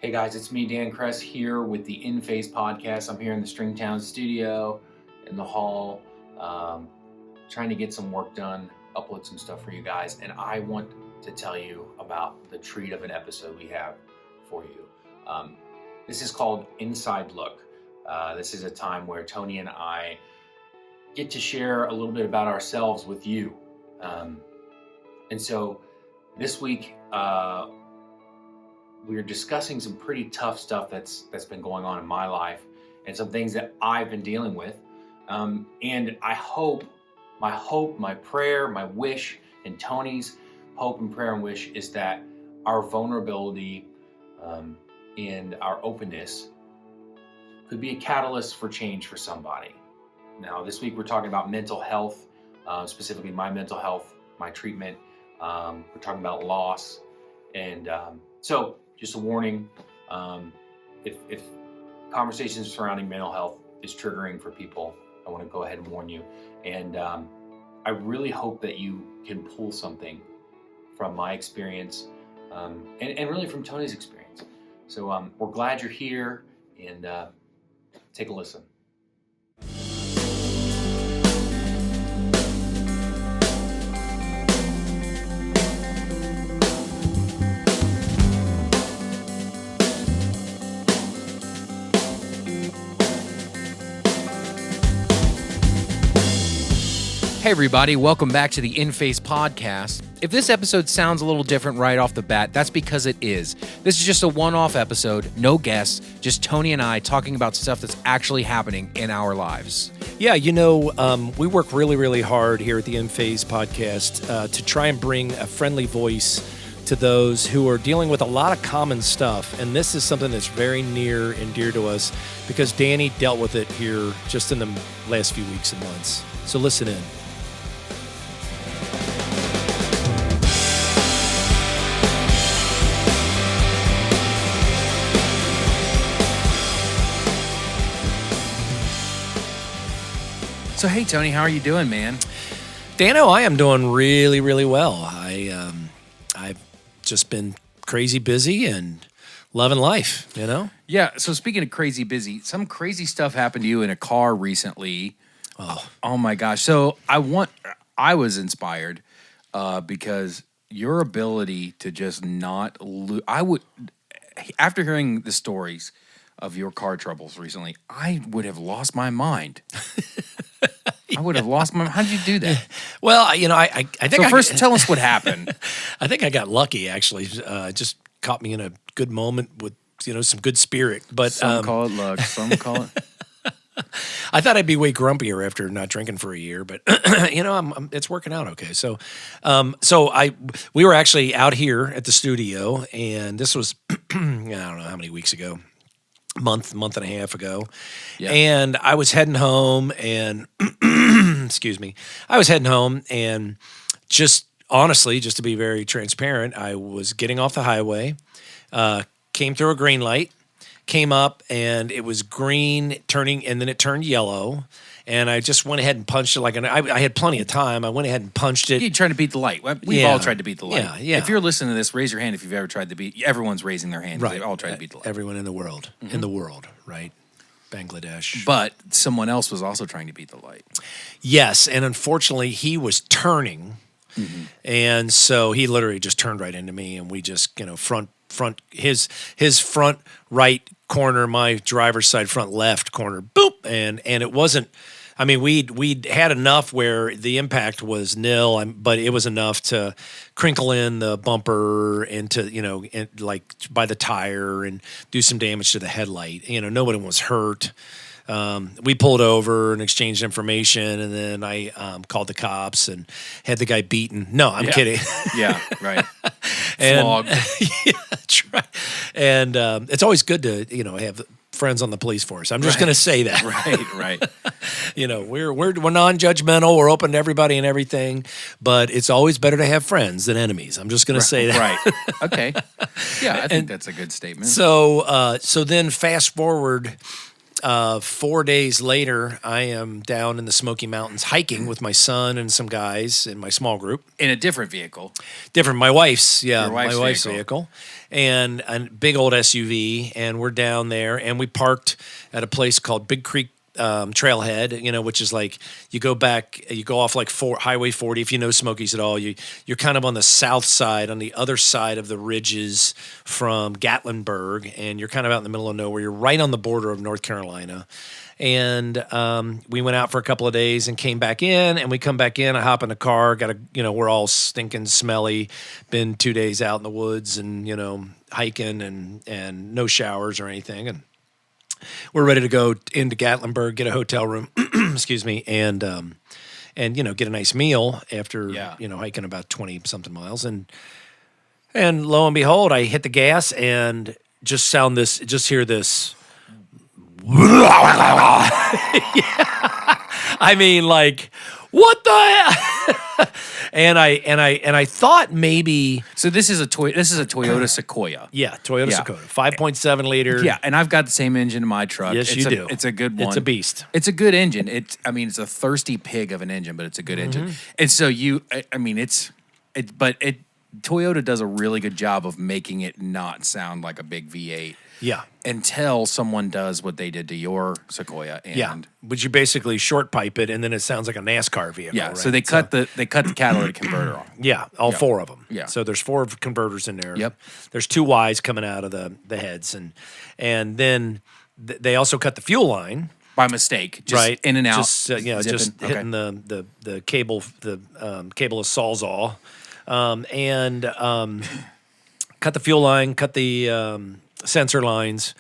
Hey guys, it's me, Dan Kress, here with the InPhase podcast. I'm here in the Stringtown studio in the hall, trying to get some work done, upload some stuff for you guys. And I want to tell you about the treat of an episode we have for you. This is called Inside Look. This is a time where Tony and I get to share a little bit about ourselves with you. And so this week, we're discussing some pretty tough stuff that's been going on in my life and some things that I've been dealing with. And I hope, my prayer, my wish, and Tony's hope and prayer and wish is that our vulnerability and our openness could be a catalyst for change for somebody. Now, this week we're talking about mental health, specifically my mental health, my treatment. We're talking about loss. And so just a warning, if conversations surrounding mental health is triggering for people, I want to go ahead and warn you. And I really hope that you can pull something from my experience and really from Tony's experience. So we're glad you're here, and take a listen. Hey everybody, welcome back to the InPhase podcast. If this episode sounds a little different right off the bat, that's because it is. This is just a one-off episode, no guests, just Tony and I talking about stuff that's actually happening in our lives. Yeah, we work really, really hard here at the InPhase podcast to try and bring a friendly voice to those who are dealing with a lot of common stuff. And this is something that's very near and dear to us because Danny dealt with it here just in the last few weeks and months. So listen in. So hey Tony, how are you doing, man? Dano, I am doing really, really well. I've just been crazy busy and loving life, Yeah, so speaking of crazy busy, some crazy stuff happened to you in a car recently. Oh my gosh. So I was inspired because your ability to just not lose, after hearing the stories of your car troubles recently, I would have lost my mind. I would have lost my mind. How did you do that? Well, I think. So first, tell us what happened. I think I got lucky, actually. Just caught me in a good moment with, some good spirit. But some call it luck. Some call it. I thought I'd be way grumpier after not drinking for a year, but it's working out okay. So, we were actually out here at the studio, and this was I don't know how many weeks ago. month and a half ago. Yeah. And I was heading home and excuse me. I was heading home and just honestly, just to be very transparent, I was getting off the highway, came through a green light, came up and it was green turning and then it turned yellow. And I just went ahead and punched it I had plenty of time. I went ahead and punched it. You tried to beat the light. We've all tried to beat the light. Yeah. If you're listening to this, raise your hand if you've ever tried to beat. Everyone's raising their hand. Right. They all tried to beat the light. Everyone in the world. Mm-hmm. In the world, right? Bangladesh. But someone else was also trying to beat the light. Yes, and unfortunately, he was turning. Mm-hmm. And so he literally just turned right into me, and we just, his front right corner, my driver's side front left corner, boop, and it wasn't. I mean, we'd had enough where the impact was nil, but it was enough to crinkle in the bumper and to, by the tire and do some damage to the headlight. Nobody was hurt. We pulled over and exchanged information, and then I called the cops and had the guy beaten. No, I'm kidding. Yeah, right. Flogged. Yeah, that's right. And it's always good to, have friends on the police force. I'm just going to say that. Right. We're non-judgmental. We're open to everybody and everything, but it's always better to have friends than enemies. I'm just going to say that. Right. Okay. Yeah, I think that's a good statement. So then fast forward 4 days later, I am down in the Smoky Mountains hiking with my son and some guys in my small group. In a different vehicle. Different, my wife's, Your wife's my wife's vehicle. vehicle, and a big old SUV, and we're down there, and we parked at a place called Big Creek Trailhead, which is like you go off like Highway 40. If you know Smokies at all, you're kind of on the south side, on the other side of the ridges from Gatlinburg, and you're kind of out in the middle of nowhere. You're right on the border of North Carolina. And we went out for a couple of days and came back in, and we come back in. I hop in the car, we're all stinking smelly, been 2 days out in the woods and, hiking and no showers or anything. And we're ready to go into Gatlinburg, get a hotel room, excuse me, and get a nice meal after hiking about 20 something miles. And lo and behold, I hit the gas and just hear this. I mean, like, what the hell? and I thought maybe. So this is a Toyota Sequoia. Yeah, Toyota Sequoia, 5.7 liter. Yeah, and I've got the same engine in my truck. Yes, you do. It's a good one. It's a beast. It's a good engine. It's a thirsty pig of an engine, but it's a good engine. And so Toyota does a really good job of making it not sound like a big V8. Yeah. Until someone does what they did to your Sequoia. And But you basically short pipe it, and then it sounds like a NASCAR vehicle. yeah, right? so they cut the catalytic converter off. Yeah, all four of them. Yeah. So there's 4 converters in there. Yep. There's 2 Ys coming out of the heads, and then they also cut the fuel line. By mistake, just right, in and out. just hitting the cable, cable of Sawzall, and cut the fuel line, cut the sensor lines.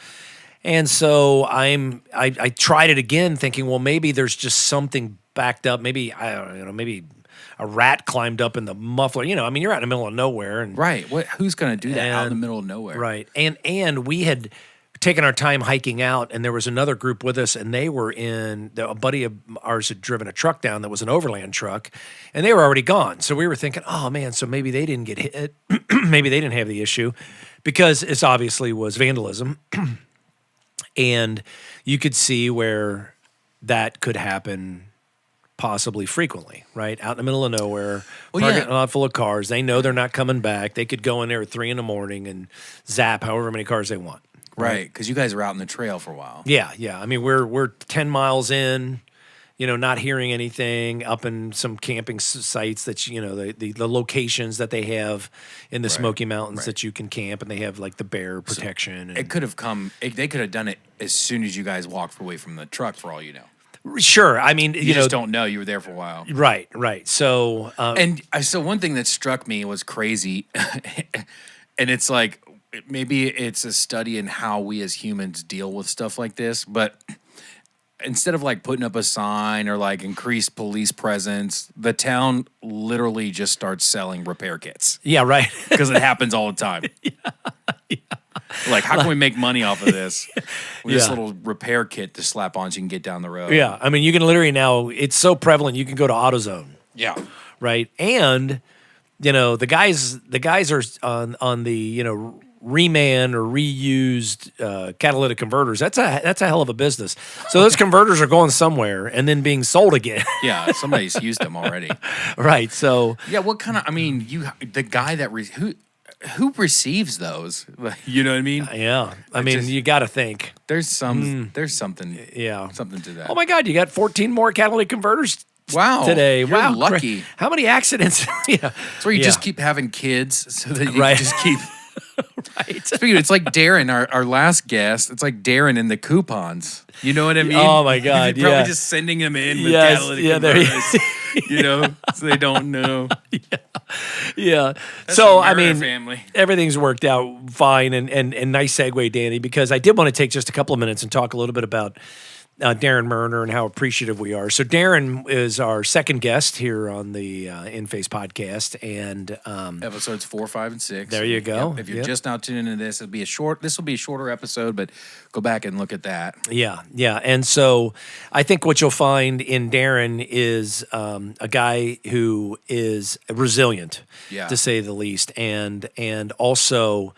And so I tried it again thinking, well, maybe there's just something backed up. Maybe, I don't know, maybe a rat climbed up in the muffler. You're out in the middle of nowhere. And, right. Who's going to do that out in the middle of nowhere? Right. And we had taken our time hiking out, and there was another group with us, and they were a buddy of ours had driven a truck down that was an overland truck, and they were already gone. So we were thinking, oh man, so maybe they didn't get hit. Maybe they didn't have the issue, because it obviously was vandalism. And you could see where that could happen possibly frequently, right? Out in the middle of nowhere, parking lot full of cars. They know they're not coming back. They could go in there at 3 a.m. and zap however many cars they want. Right, because you guys were out in the trail for a while. Yeah. I mean, we're 10 miles in, not hearing anything, up in some camping sites that, the locations that they have in the Smoky Mountains that you can camp, and they have like the bear protection. It could have they could have done it as soon as you guys walked away from the truck, for all you know. Sure. I mean, you just don't know. You were there for a while. Right. So, so one thing that struck me was crazy, and it's like, maybe it's a study in how we as humans deal with stuff like this, but instead of like putting up a sign or like increased police presence, the town literally just starts selling repair kits. Yeah, right. Because it happens all the time. Yeah. Like, how can we make money off of this? With this little repair kit to slap on so you can get down the road. Yeah, I mean, you can literally now, it's so prevalent, you can go to AutoZone. Yeah. Right? And, the guys are on the, reman or reused catalytic converters. That's a hell of a business. So those converters are going somewhere and then being sold again. Yeah, somebody's used them already. Right. So yeah, what kind of? I mean, the guy that who receives those? You know what I mean? Yeah. I mean, you got to think there's something. Yeah, something to that. Oh my God, you got 14 more catalytic converters. Wow. Today. You're wow. lucky. How many accidents? Yeah. It's where you just keep having kids so that you Right. just keep. Right. Speaking of, it's like Darren, our last guest. It's like Darren in the coupons. You know what I mean? Oh my God! You're probably yeah. just sending them in with Yes, catalytic converters, so they don't know. Yeah. That's So the I Mariner mean, family. everything's worked out fine, and nice segue, Danny, because I did want to take just a couple of minutes and talk a little bit about Darren Murner and how appreciative we are. So Darren is our second guest here on the InPhase podcast, and Episodes 4, 5, and 6. There you go. Yep. If you're just now tuning into this, this will be a shorter episode, but go back and look at that. Yeah. And so I think what you'll find in Darren is a guy who is resilient, to say the least, and also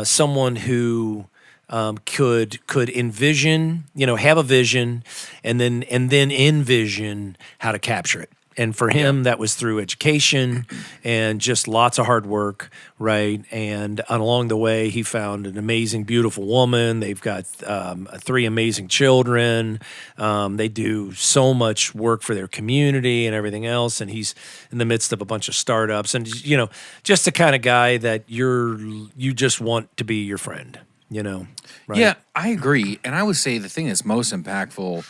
someone who could envision, have a vision, and then envision how to capture it. And for him, that was through education and just lots of hard work, right? And along the way, he found an amazing, beautiful woman. They've got 3 amazing children. They do so much work for their community and everything else. And he's in the midst of a bunch of startups, and just the kind of guy that you just want to be your friend. Right? Yeah, I agree. And I would say the thing that's most impactful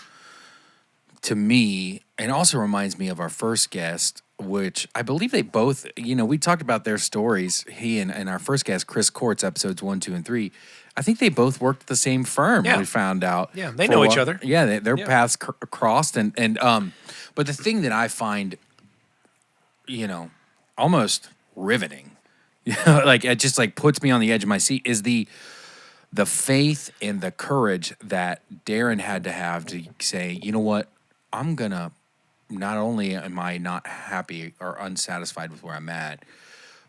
to me, and also reminds me of our first guest, which I believe they both, we talked about their stories. He and our first guest, Chris Courts, episodes 1, 2, and 3. I think they both worked at the same firm. Yeah. We found out. Yeah, they know each other. Yeah, their paths crossed, and but the thing that I find, almost riveting, like it just like puts me on the edge of my seat, is the faith and the courage that Darren had to have to say, you know what, I'm gonna, not only am I not happy or unsatisfied with where I'm at,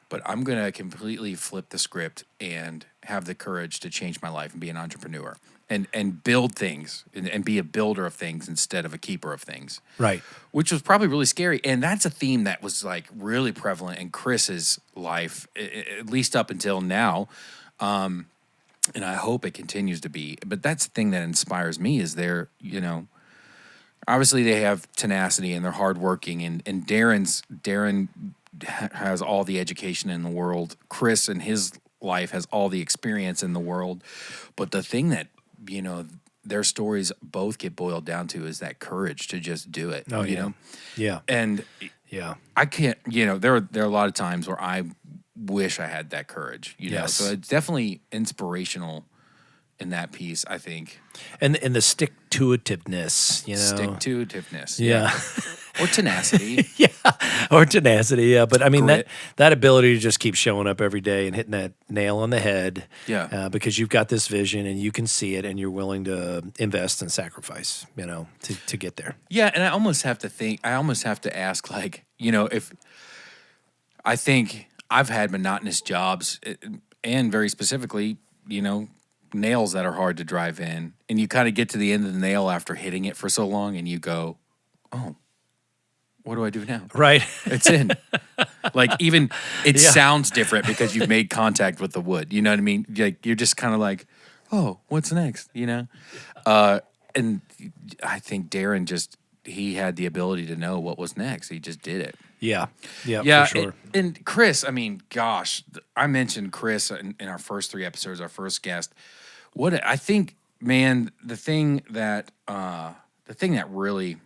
but I'm gonna completely flip the script and have the courage to change my life and be an entrepreneur and build things and be a builder of things instead of a keeper of things. Right. Which was probably really scary. And that's a theme that was like really prevalent in Chris's life, at least up until now. And I hope it continues to be. But that's the thing that inspires me is obviously they have tenacity and they're hardworking. And Darren has all the education in the world. Chris in his life has all the experience in the world. But the thing that, their stories both get boiled down to is that courage to just do it. Oh, you yeah. know? Yeah. And Yeah. I can't, there are a lot of times where I wish I had that courage, Yes. So it's definitely inspirational in that piece, I think. And the stick-to-itiveness, Stick-to-itiveness. Yeah. Or tenacity. Yeah. Or tenacity, yeah. But I mean, Grit. that ability to just keep showing up every day and hitting that nail on the head. Yeah. Because you've got this vision and you can see it and you're willing to invest and sacrifice, to get there. Yeah, and I almost have to ask, like, if I think I've had monotonous jobs and very specifically, nails that are hard to drive in. And you kind of get to the end of the nail after hitting it for so long and you go, oh, what do I do now? Right. It's in. Like, even it Yeah. sounds different because you've made contact with the wood. You know what I mean? Like, you're just kind of like, oh, what's next? And I think Darren he had the ability to know what was next. He just did it. Yeah. Yeah, Yeah, for sure. and Chris, I mean, gosh, I mentioned Chris in our first 3 episodes, our first guest. I think, man, the thing that really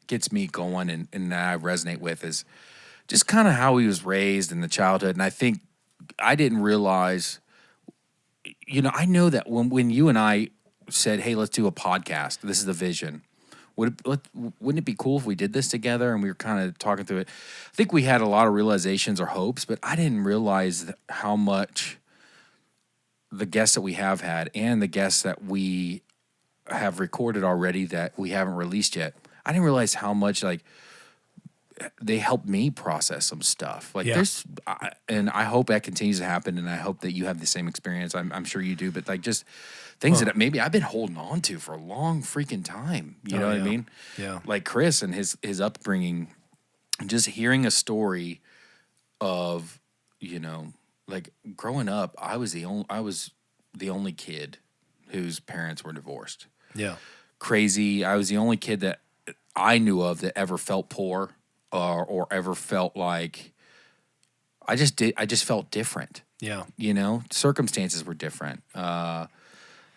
gets me going and that I resonate with is just kind of how he was raised in the childhood. And I think I didn't realize, I know that when you and I said, hey, let's do a podcast, this is the vision. Wouldn't it be cool if we did this together? And we were kind of talking through it. I think we had a lot of realizations or hopes, but I didn't realize how much the guests that we have had and the guests that we have recorded already that we haven't released yet, I didn't realize how much, like, they helped me process some stuff. Like, Yeah. and I hope that continues to happen, and I hope that you have the same experience. I'm sure you do, but like, just things that maybe I've been holding on to for a long freaking time. You know what I mean? Yeah. Like Chris and his upbringing, just hearing a story of, like, growing up, I was the only kid whose parents were divorced. Yeah. Crazy. I was the only kid that I knew of that ever felt poor or ever felt like I just felt different. Yeah. Circumstances were different.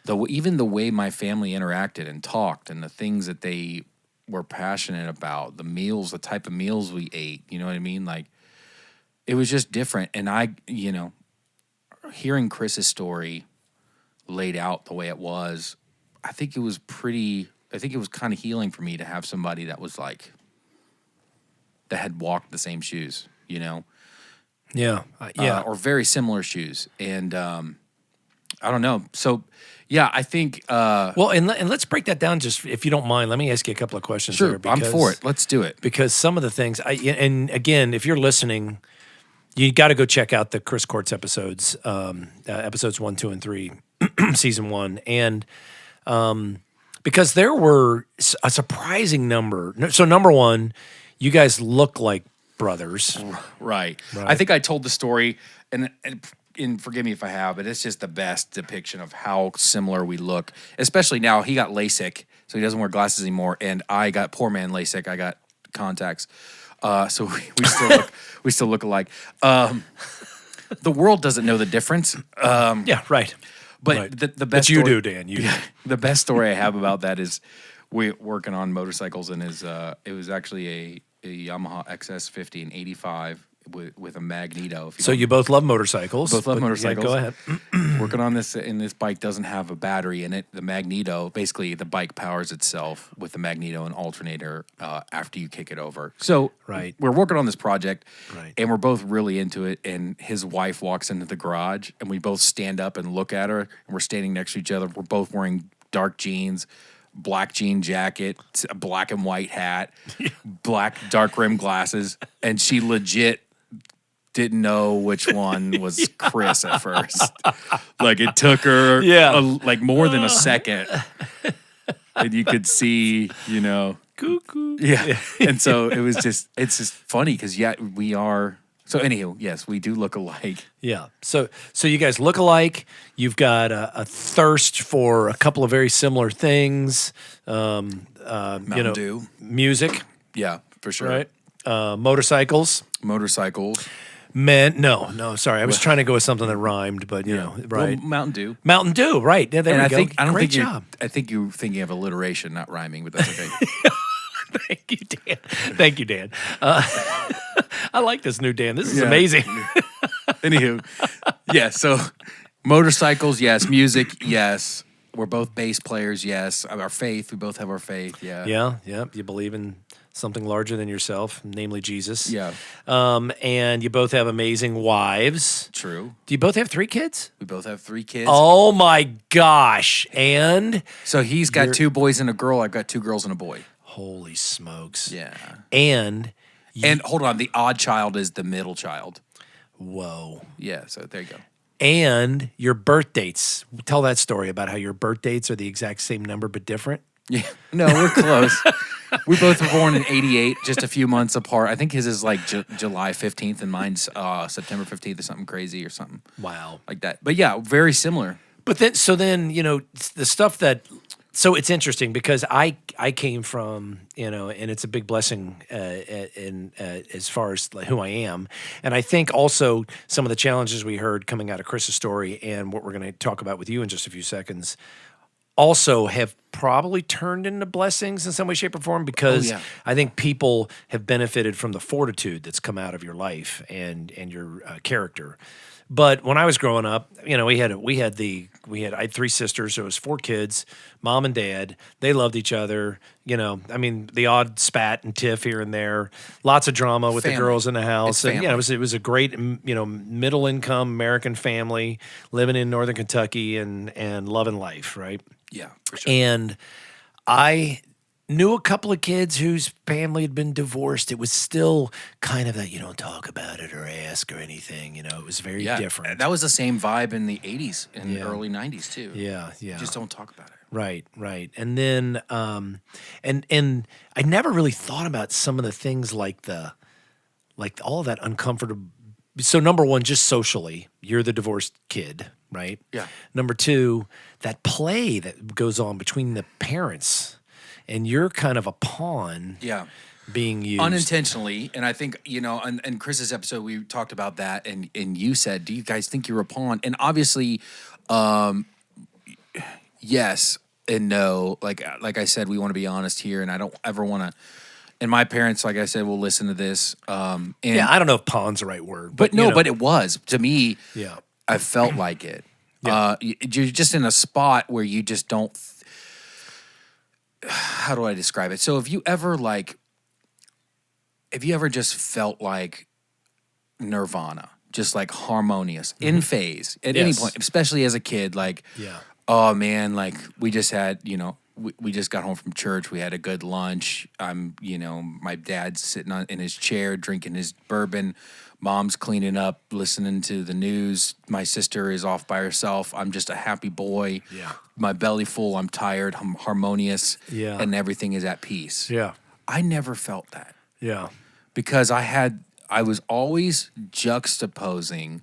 Even the way my family interacted and talked and the things that they were passionate about, the meals, the type of meals we ate, you know what I mean? Like, it was just different. And hearing Chris's story laid out the way it was, I think it was kind of healing for me to have somebody that was like, that had walked the same shoes, Yeah. or very similar shoes. And I don't know. So, yeah, I think. Well, and let's break that down, just if you don't mind. Let me ask you a couple of questions. Sure, there, I'm for it. Let's do it. Because some of the things, and again, if you're listening, you got to go check out the Chris Courts episodes, episodes 1, 2, and 3. season 1, and because there were a surprising number. So number 1, you guys look like brothers. Right. I think I told the story, and forgive me if I have, but it's just the best depiction of how similar we look. Especially now, he got LASIK, so he doesn't wear glasses anymore, and I got poor man LASIK. I got contacts, so we still look alike. The world doesn't know the difference. Yeah, right. But right. the best but you story, do, Dan. You do. The best story I have about that is we working on motorcycles, and it was actually a Yamaha XS50 in '85 with a magneto. So you both love motorcycles. Both love motorcycles. Yeah, go ahead. Working on this, and this bike doesn't have a battery in it. The magneto, basically, the bike powers itself with the magneto and alternator after you kick it over. So Right. we're working on this project, Right. and we're both really into it. And his wife walks into the garage, and we both stand up and look at her, and we're standing next to each other. We're both wearing dark jeans, black jean jacket, a black and white hat, black dark rim glasses, and she legit didn't know which one was Chris at first. Like it took her like more than a second. And you could see, Cuckoo. Yeah. And so it's just funny because we are. So anywho, yes, we do look alike. Yeah. So you guys look alike. You've got a thirst for a couple of very similar things. Mountain Dew. Music, Yeah, for sure. right? Motorcycles. Men. No. Sorry, I was trying to go with something that rhymed, but right. Well, Mountain Dew. Mountain Dew. Right. Yeah, there And we I go. think I don't Great think job. I think you're thinking of alliteration, not rhyming, but that's okay. Thank you, Dan. Thank you, Dan. I like this new Dan. This is Yeah. amazing. Anywho, yeah. So motorcycles, yes. Music, yes. We're both bass players, yes. Our faith, we both have our faith, yeah. Yeah. You believe in something larger than yourself, namely Jesus. Yeah. And you both have amazing wives. True. Do you both have 3 kids? We both have 3 kids. Oh my gosh. And So he's got 2 boys and a girl. I've got 2 girls and a boy. holy smokes. Yeah. And And hold on, the odd child is the middle child. whoa. Yeah, so there you go. And your birth dates. Tell that story about how your birth dates are the exact same number but different. Yeah. No, we're close. We both were born in '88, just a few months apart. I think his is like July 15th and mine's September 15th or something crazy or something Wow. like that. But yeah, very similar. But then, the stuff that, so it's interesting because I came from, and it's a big blessing as far as like who I am. And I think also some of the challenges we heard coming out of Chris's story and what we're going to talk about with you in just a few seconds also have probably turned into blessings in some way, shape, or form because I think people have benefited from the fortitude that's come out of your life and your character. But when I was growing up, I had 3 sisters, so it was 4 kids, mom and dad. They loved each other. The odd spat and tiff here and there. Lots of drama with the girls in the house. It's And it was a great, middle income American family living in northern Kentucky and loving life, right? Yeah, for sure. And I knew a couple of kids whose family had been divorced. It was still kind of that you don't talk about it or ask or anything. It was very different. That was the same vibe in the '80s and early '90s too. Yeah. You just don't talk about it. Right. And then, and I never really thought about some of the things like all that uncomfortable. So number 1, just socially, you're the divorced kid, right? Yeah. Number 2, that play that goes on between the parents, and you're kind of a pawn. Yeah. Being used unintentionally. And I think, in Chris's episode, we talked about that. And you said, do you guys think you're a pawn? And obviously, yes and no. Like I said, we want to be honest here. And I don't ever want to. And my parents, like I said, will listen to this. I don't know if pawn's the right word. But no, but it was. To me, yeah, I felt like it. Yeah. You're just in a spot where you just don't. How do I describe it? So if you ever just felt like Nirvana, just like harmonious, in phase at any point, especially as a kid, like, yeah, oh man, like we just had, we just got home from church. We had a good lunch. My dad's sitting in his chair drinking his bourbon. Mom's cleaning up, listening to the news. My sister is off by herself. I'm just a happy boy. Yeah. My belly full. I'm tired. I'm harmonious. Yeah. And everything is at peace. Yeah. I never felt that Yeah. because I was always juxtaposing,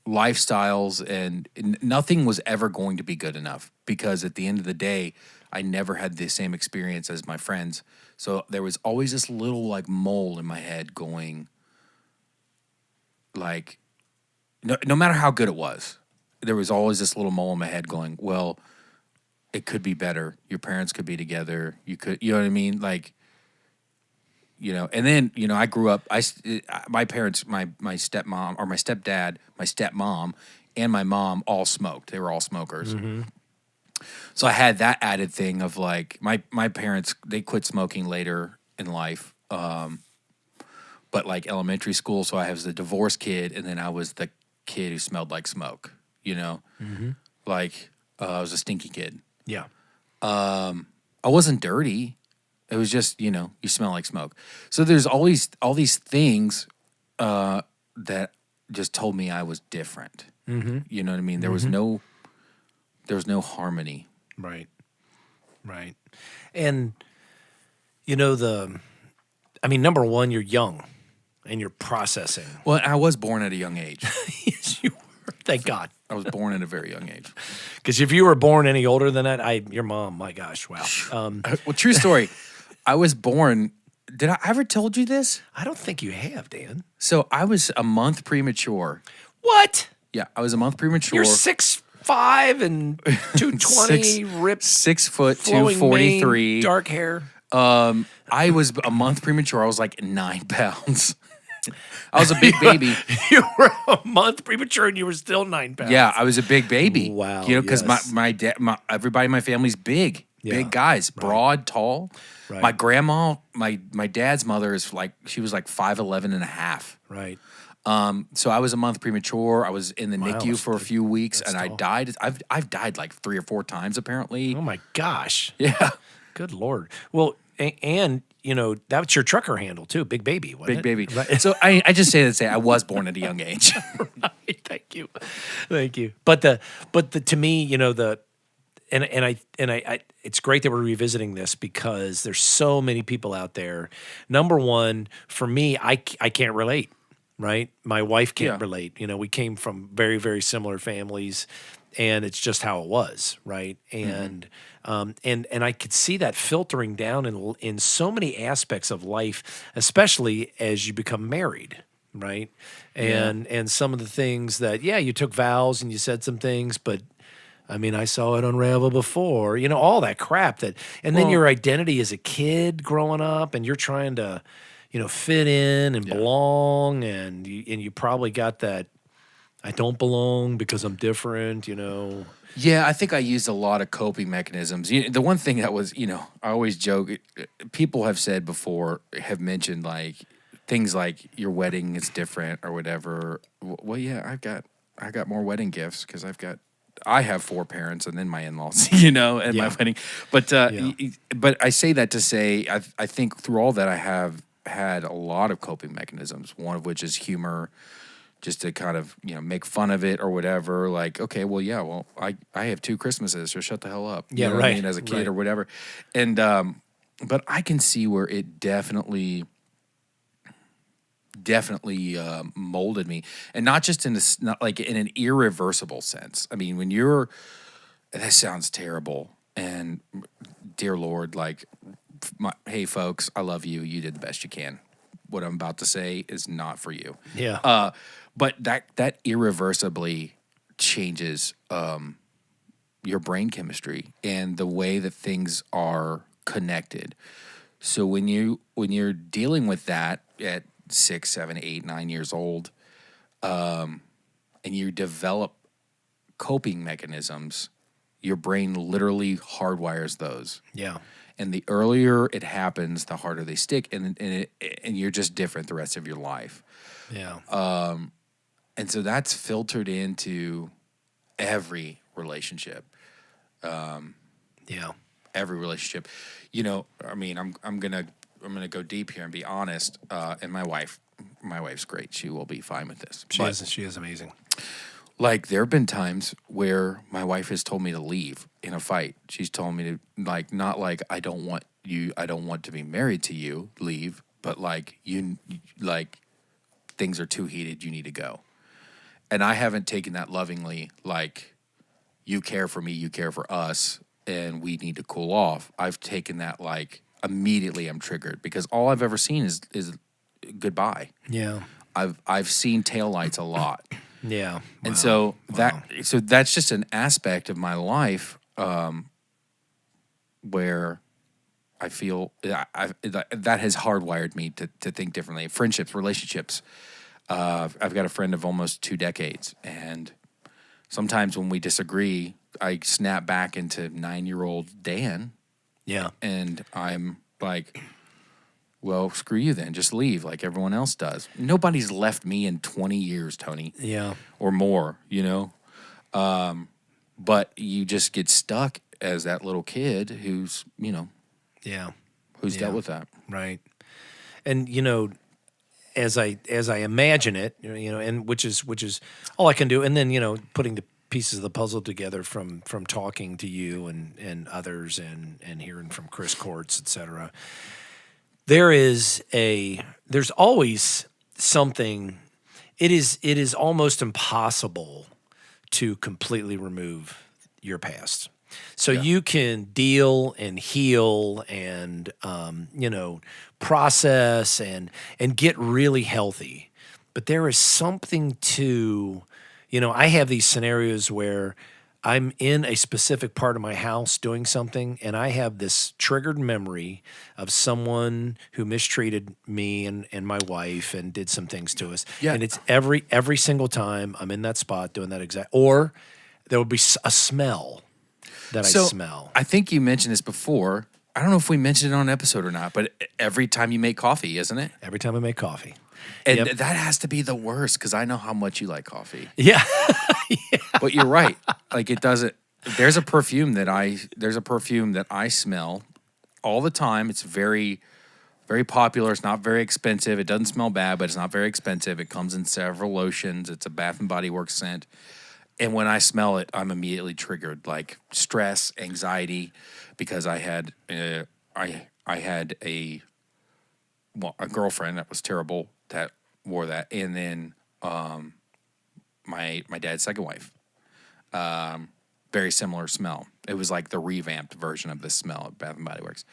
lifestyles, and nothing was ever going to be good enough because at the end of the day, I never had the same experience as my friends. So there was always this little like mole in my head going like, no matter how good it was, there was always this little mole in my head going, well, it could be better. Your parents could be together. You know what I mean? Like, and then, I grew up, my parents, my stepmom or my stepdad, my stepmom and my mom all smoked. They were all smokers. Mm-hmm. So I had that added thing of like, my parents, they quit smoking later in life. But like elementary school. So I was the divorced kid. And then I was the kid who smelled like smoke, Mm-hmm. like, I was a stinky kid. Yeah. I wasn't dirty. It was just, you smell like smoke. So there's always all these things that just told me I was different. Mm-hmm. You know what I mean? There was no harmony. Right. Right. And, number one, you're young and you're processing. Well, I was born at a young age. Yes, you were. Thank God. I was born at a very young age. Because if you were born any older than that, your mom, my gosh, wow. Well, true story. I was born. Did I ever told you this? I don't think you have, Dan. So I was a month premature. What? Yeah, I was a month premature. You're 6'5" and 220, ripped, 6 foot, flowing 243. mane, dark hair. I was a month premature. I was like 9 pounds. I was a big baby. You were a month premature and you were still 9 pounds. Yeah, I was a big baby. Wow, because yes. my dad, everybody in my family's big, big guys, broad, tall. Right. My grandma, my dad's mother she was like 5'11" and a half. Right. So I was a month premature. I was in the Wow, NICU for a few weeks, and I tall. died. I've died like 3 or 4 times apparently. Oh my gosh. Yeah, Good Lord. Well, and that's your trucker handle too, Big Baby, wasn't big it? baby. Right. So I just say I was born at a young age. Right. Thank you. But to me, I it's great that we're revisiting this because there's so many people out there. Number one, for me, I can't relate, right? My wife can't relate. We came from very, very similar families, and it's just how it was, right? And and I could see that filtering down in so many aspects of life, especially as you become married, right? And some of the things that you took vows and you said some things, but I saw it unravel before, all that crap and then your identity as a kid growing up and you're trying to, fit in and belong and you probably got that I don't belong because I'm different, Yeah, I think I used a lot of coping mechanisms. The one thing that was, I always joke, people have said before, have mentioned like things like your wedding is different or whatever. Well, yeah, I got more wedding gifts because I have 4 parents and then my in-laws, at my wedding. But but I say that to say I think through all that I have had a lot of coping mechanisms. One of which is humor, just to kind of make fun of it or whatever. Like, okay, well, I have 2 Christmases, so shut the hell up. Yeah, what right. I mean, as a kid or whatever. And but I can see where it definitely molded me, and not just not like in an irreversible sense. I mean, when that sounds terrible, and dear Lord, like, hey folks, I love you. You did the best you can. What I'm about to say is not for you. Yeah. But that irreversibly changes your brain chemistry and the way that things are connected. So when you're dealing with that at 6, 7, 8, 9 years old, and you develop coping mechanisms, your brain literally hardwires those. Yeah. And the earlier it happens, the harder they stick, and you're just different the rest of your life. Yeah. And so that's filtered into every relationship. Yeah. Every relationship. You know, I mean, I'm gonna go deep here and be honest. And my wife's great. She will be fine with this. She is amazing. Like, there have been times where my wife has told me to leave in a fight. She's told me to, like, not like, I don't want to be married to you, leave, but like, like, things are too heated, you need to go. And I haven't taken that lovingly, like, you care for me, you care for us, and we need to cool off. I've taken that like, immediately I'm triggered, because all I've ever seen is goodbye. Yeah. I've seen taillights a lot. Yeah. And Wow. so that's just an aspect of my life where I feel that has hardwired me to think differently. Friendships, relationships. I've got a friend of almost 2 decades, and sometimes when we disagree, I snap back into 9-year-old Dan, Yeah. and I'm like, well, screw you then. Just leave like everyone else does. Nobody's left me in 20 years, Tony. Yeah. Or more, you know? But you just get stuck as that little kid who's, you know, Yeah. who's dealt with that. Right. And you know, as I imagine it, you know, and which is all I can do, and then you know, putting the pieces of the puzzle together from talking to you and others and hearing from Chris Courts, et cetera. There's always something. It is almost impossible to completely remove your past. So you can deal and heal and you know, process and get really healthy. But there is something to, you know, I have these scenarios where I'm in a specific part of my house doing something, and I have this triggered memory of someone who mistreated me and my wife and did some things to us. Yeah. And it's every single time I'm in that spot doing that exact, or there would be a smell that I smell. I think you mentioned this before. I don't know if we mentioned it on an episode or not, but every time you make coffee, isn't it? Every time I make coffee. And Yep. that has to be the worst, because I know how much you like coffee. Yeah. But you're right. Like, it doesn't. There's a perfume that I smell all the time. It's very, very popular. It's not very expensive. It doesn't smell bad, but it's not very expensive. It comes in several lotions. It's a Bath and Body Works scent. And when I smell it, I'm immediately triggered, like stress, anxiety, because I had a girlfriend that was terrible that wore that, and then my dad's second wife, very similar smell. It was like the revamped version of this smell at Bath and Body Works.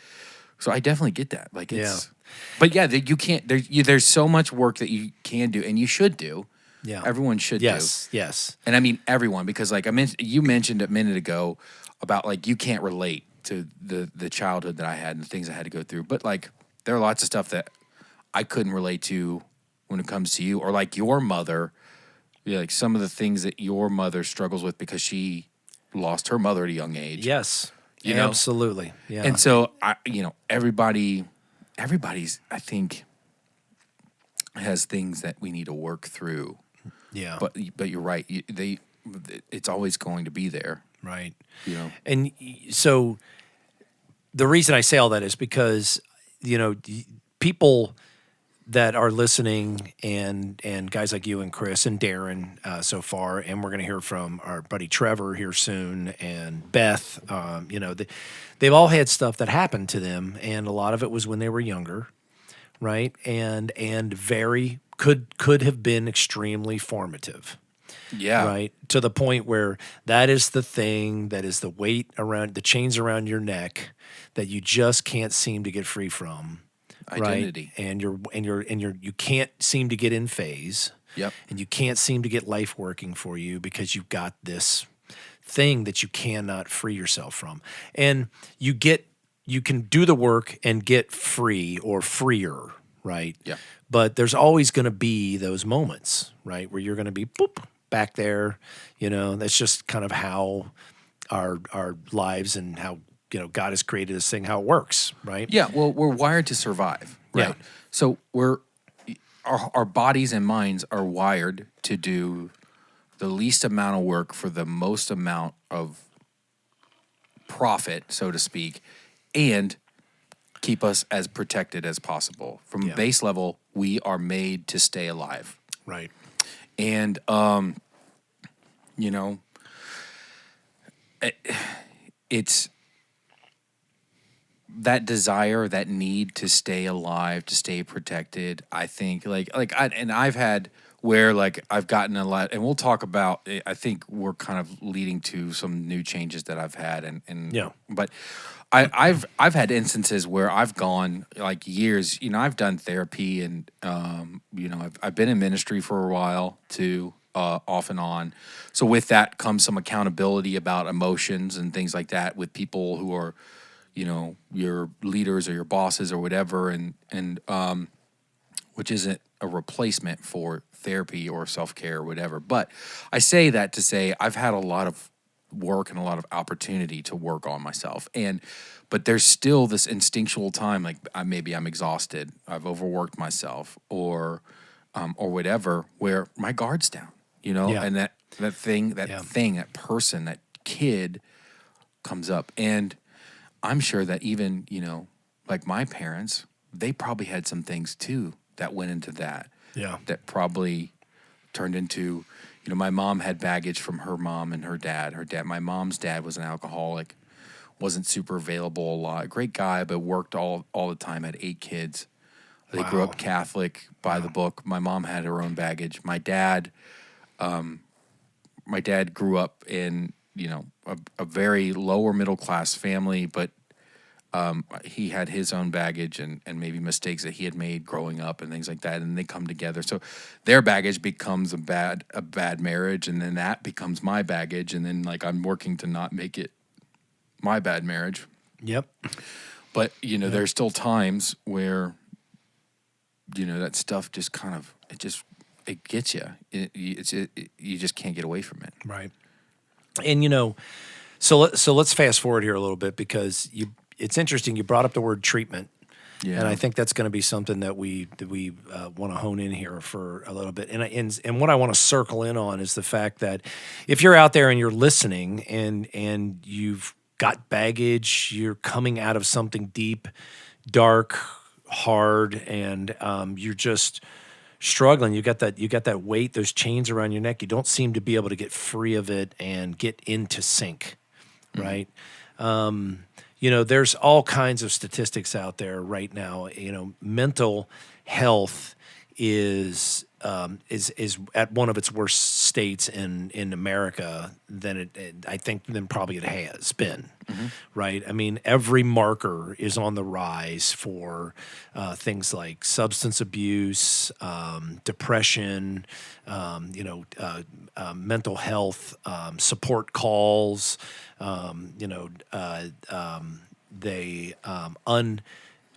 So I definitely get that. Like, it's, but yeah, you can't. There's so much work that you can do, and you should do. Yeah. Everyone should do. Yes. And I mean everyone, because like you mentioned a minute ago about like you can't relate to the childhood that I had and the things I had to go through. But like there are lots of stuff that I couldn't relate to when it comes to you, or like your mother, like some of the things that your mother struggles with because she lost her mother at a young age. Yes. You know? Absolutely. Yeah. And so everybody's I think has things that we need to work through. Yeah. But you're right. It's always going to be there. Right. You know. And so the reason I say all that is because, you know, people that are listening and guys like you and Chris and Darren so far, and we're going to hear from our buddy Trevor here soon, and Beth, you know, they've all had stuff that happened to them, and a lot of it was when they were younger, right? And very could have been extremely formative. Yeah. Right. To the point where that is the thing, that is the weight around the chains around your neck that you just can't seem to get free from. Identity. Right. And you can't seem to get in phase. Yep. And you can't seem to get life working for you because you've got this thing that you cannot free yourself from. And you can do the work and get free or freer, right? Yeah. But there's always going to be those moments, right, where you're going to be boop back there. You know, that's just kind of how our lives and how, you know, God has created this thing, how it works, right? Yeah. Well, we're wired to survive, right? Yeah. So our bodies and minds are wired to do the least amount of work for the most amount of profit, so to speak, and keep us as protected as possible. From Yeah. base level, we are made to stay alive. Right. And you know, it's that desire, that need to stay alive, to stay protected. I think I've had where like I've gotten a lot, and we'll talk about. I think we're kind of leading to some new changes that I've had, and Yeah. but I've had instances where I've gone like years. I've done therapy, and I've been in ministry for a while too, off and on. So with that comes some accountability about emotions and things like that with people who are, your leaders or your bosses or whatever, and which isn't a replacement for therapy or self-care or whatever. But I say that to say I've had a lot of work and a lot of opportunity to work on myself. But there's still this instinctual time, like maybe I'm exhausted, I've overworked myself or whatever, where my guard's down, Yeah. and that person, that kid comes up. And I'm sure that even, like my parents, they probably had some things too that went into that. Yeah. That probably turned into, my mom had baggage from her mom and her dad. My mom's dad was an alcoholic, wasn't super available a lot. Great guy, but worked all the time, had 8 kids. They grew Wow. up Catholic by the book. My mom had her own baggage. My dad grew up in, a very lower middle class family, but he had his own baggage and maybe mistakes that he had made growing up and things like that, and they come together. So their baggage becomes a bad marriage, and then that becomes my baggage, and then like I'm working to not make it my bad marriage. Yep. But there's still times where that stuff just kind of it gets you. You just can't get away from it. Right. And so let's fast forward here a little bit because it's interesting. You brought up the word treatment, Yeah. and I think that's going to be something that we want to hone in here for a little bit. And what I want to circle in on is the fact that if you're out there and you're listening and you've got baggage, you're coming out of something deep, dark, hard, and you're just struggling. You got that weight, those chains around your neck. You don't seem to be able to get free of it and get into sync, right? There's all kinds of statistics out there right now. Mental health is at one of its worst states in America than I think than probably it has been, right? I mean, every marker is on the rise for things like substance abuse, depression, mental health, support calls,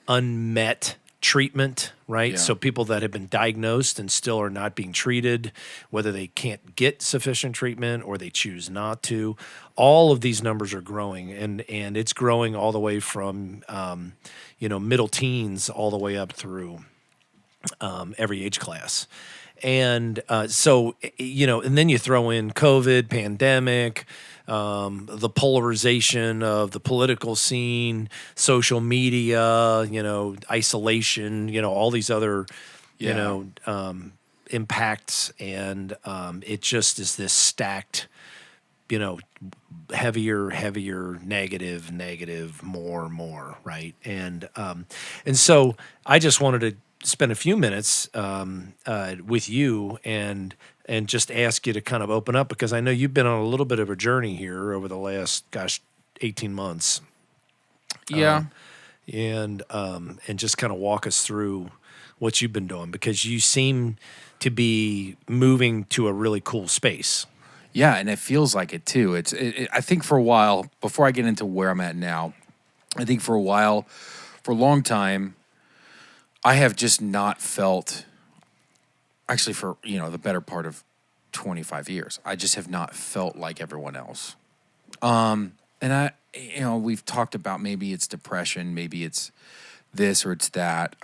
unmet treatment, right? Yeah. So people that have been diagnosed and still are not being treated, whether they can't get sufficient treatment or they choose not to, all of these numbers are growing, and it's growing all the way from middle teens all the way up through every age class. And and then you throw in COVID, pandemic, the polarization of the political scene, social media, isolation, all these other, impacts. And it just is this stacked, heavier, negative, more, right? And so I just wanted to spend a few minutes with you and just ask you to kind of open up, because I know you've been on a little bit of a journey here over the last 18 months. Yeah. And just kind of walk us through what you've been doing, because you seem to be moving to a really cool space. Yeah, and it feels like it too. I think for a while, before I get into where I'm at now, I think for a long time, I have just not felt, actually for, the better part of 25 years, I just have not felt like everyone else. And we've talked about maybe it's depression, maybe it's this or it's that.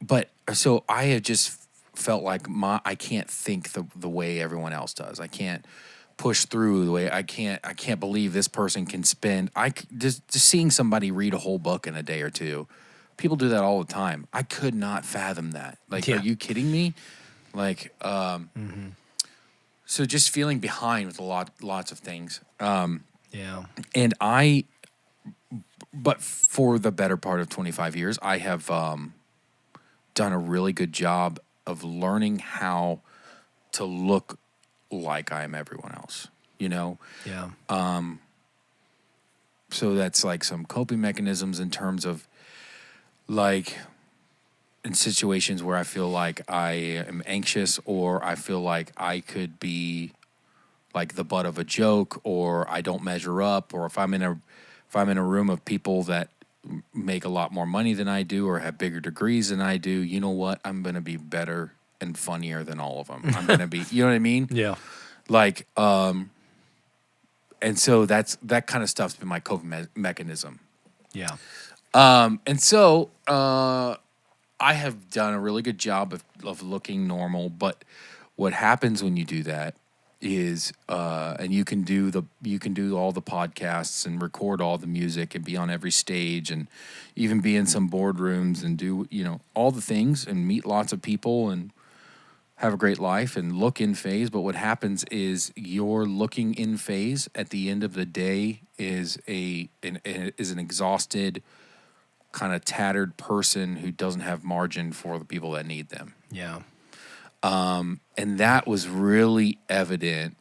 But so I have just felt like I can't think the way everyone else does. I can't push through the way I can't believe this person can spend just seeing somebody read a whole book in a day or two. People do that all the time. I could not fathom that. Like, Yeah. are you kidding me? Like, so just feeling behind with lots of things. Yeah. And but for the better part of 25 years, I have done a really good job of learning how to look like I am everyone else, you know? Yeah. So that's like some coping mechanisms in terms of like in situations where I feel like I am anxious or I feel like I could be like the butt of a joke or I don't measure up, or if I'm in a room of people that make a lot more money than I do or have bigger degrees than I do, you know what? I'm going to be better and funnier than all of them. I'm going to be, you know what I mean? Yeah. Like, and so that kind of stuff's been my coping mechanism. Yeah. And so I have done a really good job of looking normal, but what happens when you do that is, and you can do all the podcasts and record all the music and be on every stage and even be in some boardrooms and do, all the things and meet lots of people and have a great life and look in phase. But what happens is your looking in phase at the end of the day is an exhausted, kind of tattered person who doesn't have margin for the people that need them. Yeah. And that was really evident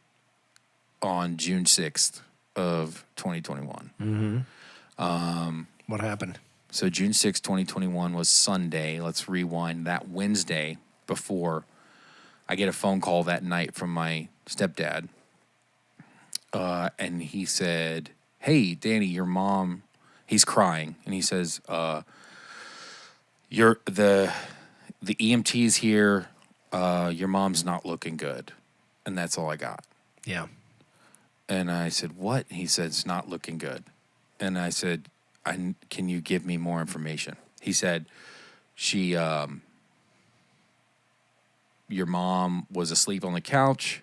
on June 6th of 2021. What happened? So June 6th, 2021 was Sunday. Let's rewind that Wednesday before. I get a phone call that night from my stepdad. And he said, "Hey, Danny, your mom," he's crying. And he says, the EMT's here. Your mom's not looking good. And that's all I got. Yeah. And I said, "What?" He said, "It's not looking good." And I said, "Can you give me more information?" He said, your mom was asleep on the couch.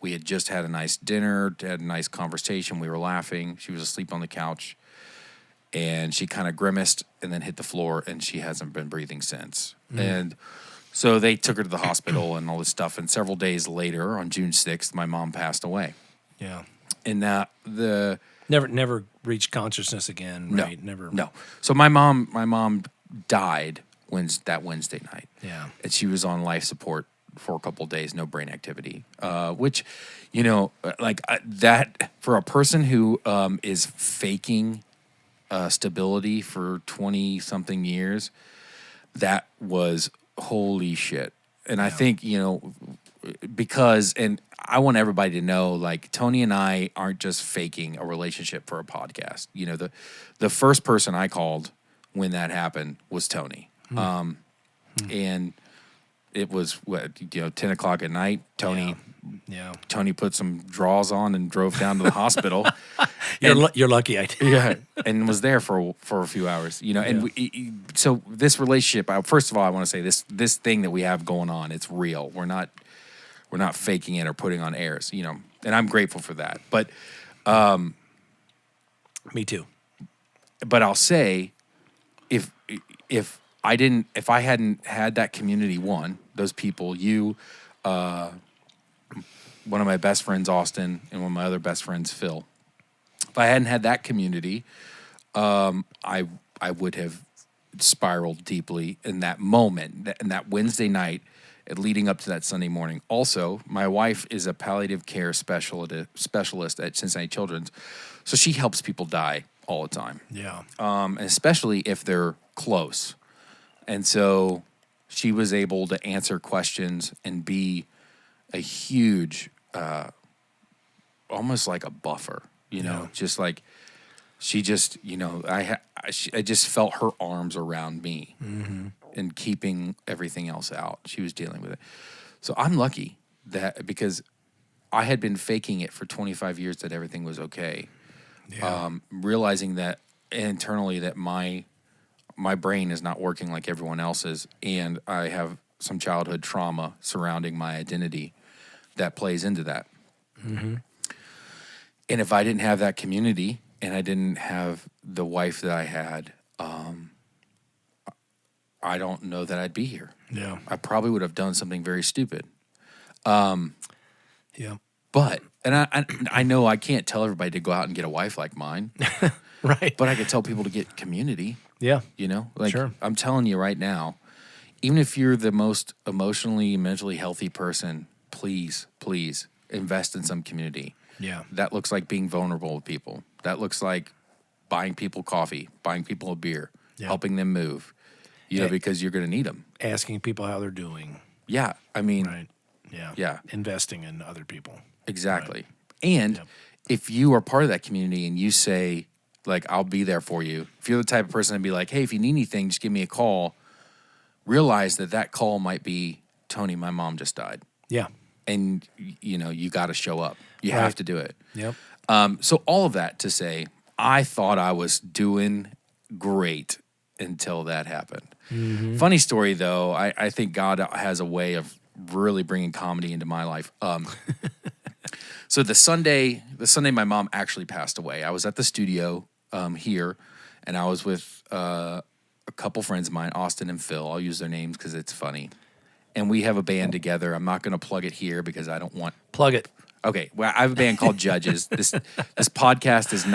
We had just had a nice dinner, had a nice conversation. We were laughing. She was asleep on the couch. And she kind of grimaced and then hit the floor, and she hasn't been breathing since. And so they took her to the hospital and all this stuff. And several days later, on June 6th, my mom passed away. Yeah. And Never reached consciousness again, right? No. So my mom died that Wednesday night. Yeah. And she was on life support for a couple of days, no brain activity, which, that for a person who is faking stability for 20-something years, that was holy shit. And I think, because, and I want everybody to know, like, Tony and I aren't just faking a relationship for a podcast. The first person I called when that happened was Tony. And it was 10 o'clock at night. Tony put some draws on and drove down to the hospital. You're lucky I did. Yeah, and was there for a few hours. And so this relationship. First of all, I want to say this thing that we have going on. It's real. We're not faking it or putting on airs. And I'm grateful for that. But Me too. But I'll say, if I hadn't had that community, those people, one of my best friends, Austin, and one of my other best friends, Phil, if I hadn't had that community, I would have spiraled deeply in that moment, in that Wednesday night, leading up to that Sunday morning. Also, my wife is a palliative care specialist at Cincinnati Children's, so she helps people die all the time. Yeah. And especially if they're close. And so she was able to answer questions and be a huge, almost like a buffer, just like she just, I just felt her arms around me and keeping everything else out. She was dealing with it. So I'm lucky because I had been faking it for 25 years that everything was okay. Yeah. Realizing that internally that my brain is not working like everyone else's, and I have some childhood trauma surrounding my identity that plays into that. And if I didn't have that community and I didn't have the wife that I had, I don't know that I'd be here. Yeah. I probably would have done something very stupid. Yeah. But, and I know I can't tell everybody to go out and get a wife like mine, Right. but I could tell people to get community, Yeah. you know? Like, Sure. I'm telling you right now, even if you're the most emotionally, mentally healthy person, please, please invest in some community. Yeah. That looks like being vulnerable with people. That looks like buying people coffee, buying people a beer, Yeah. helping them move, you know, because you're going to need them. Asking people how they're doing. Yeah. I mean, Right. Yeah. Yeah. Investing in other people. exactly. And Yep. if you are part of that community and you say, like, I'll be there for you, if you're the type of person to be like, hey, if you need anything, just give me a call, realize that that call might be, Tony, my mom just died. Yeah. And, you know, you got to show up. You Right. have to do it. Yep. So all of that to say, I thought I was doing great until that happened. Mm-hmm. Funny story, though. I think God has a way of really bringing comedy into my life. So the Sunday my mom actually passed away, I was at the studio here, and I was with a couple friends of mine, Austin and Phil. I'll use their names because it's funny. And we have a band together. I'm not going to plug it here because I don't want... Plug it. Okay, well, I have a band called Judges. This podcast is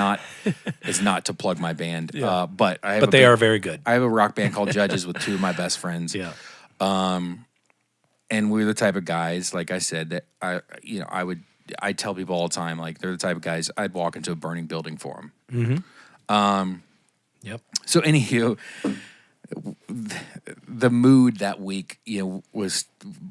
not to plug my band, but I have. But they are very good. I have a rock band called Judges with two of my best friends. Yeah. And we're the type of guys, like I said, that I tell people all the time, like they're the type of guys I'd walk into a burning building for them. Yep. So anywho, the mood that week, was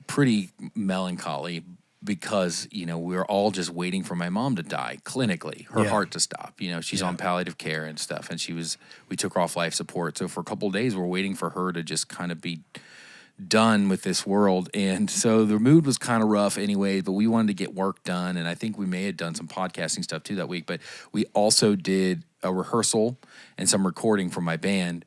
pretty melancholy because, we were all just waiting for my mom to die clinically, her heart to stop. She's on palliative care and stuff, and we took her off life support. So for a couple of days, we're waiting for her to just kind of be done with this world. And so the mood was kind of rough anyway, but we wanted to get work done. And I think we may have done some podcasting stuff too that week, but we also did a rehearsal and some recording for my band.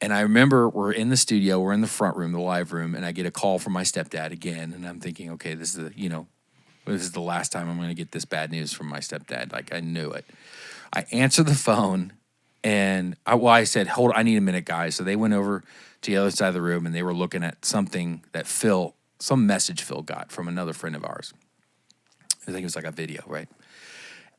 And I remember we're in the studio, we're in the front room, the live room, and I get a call from my stepdad again. And I'm thinking, okay, this is the last time I'm going to get this bad news from my stepdad. Like, I knew it. I answered the phone, and I said, hold on, I need a minute, guys. So they went over to the other side of the room, and they were looking at something that some message Phil got from another friend of ours. I think it was like a video, right?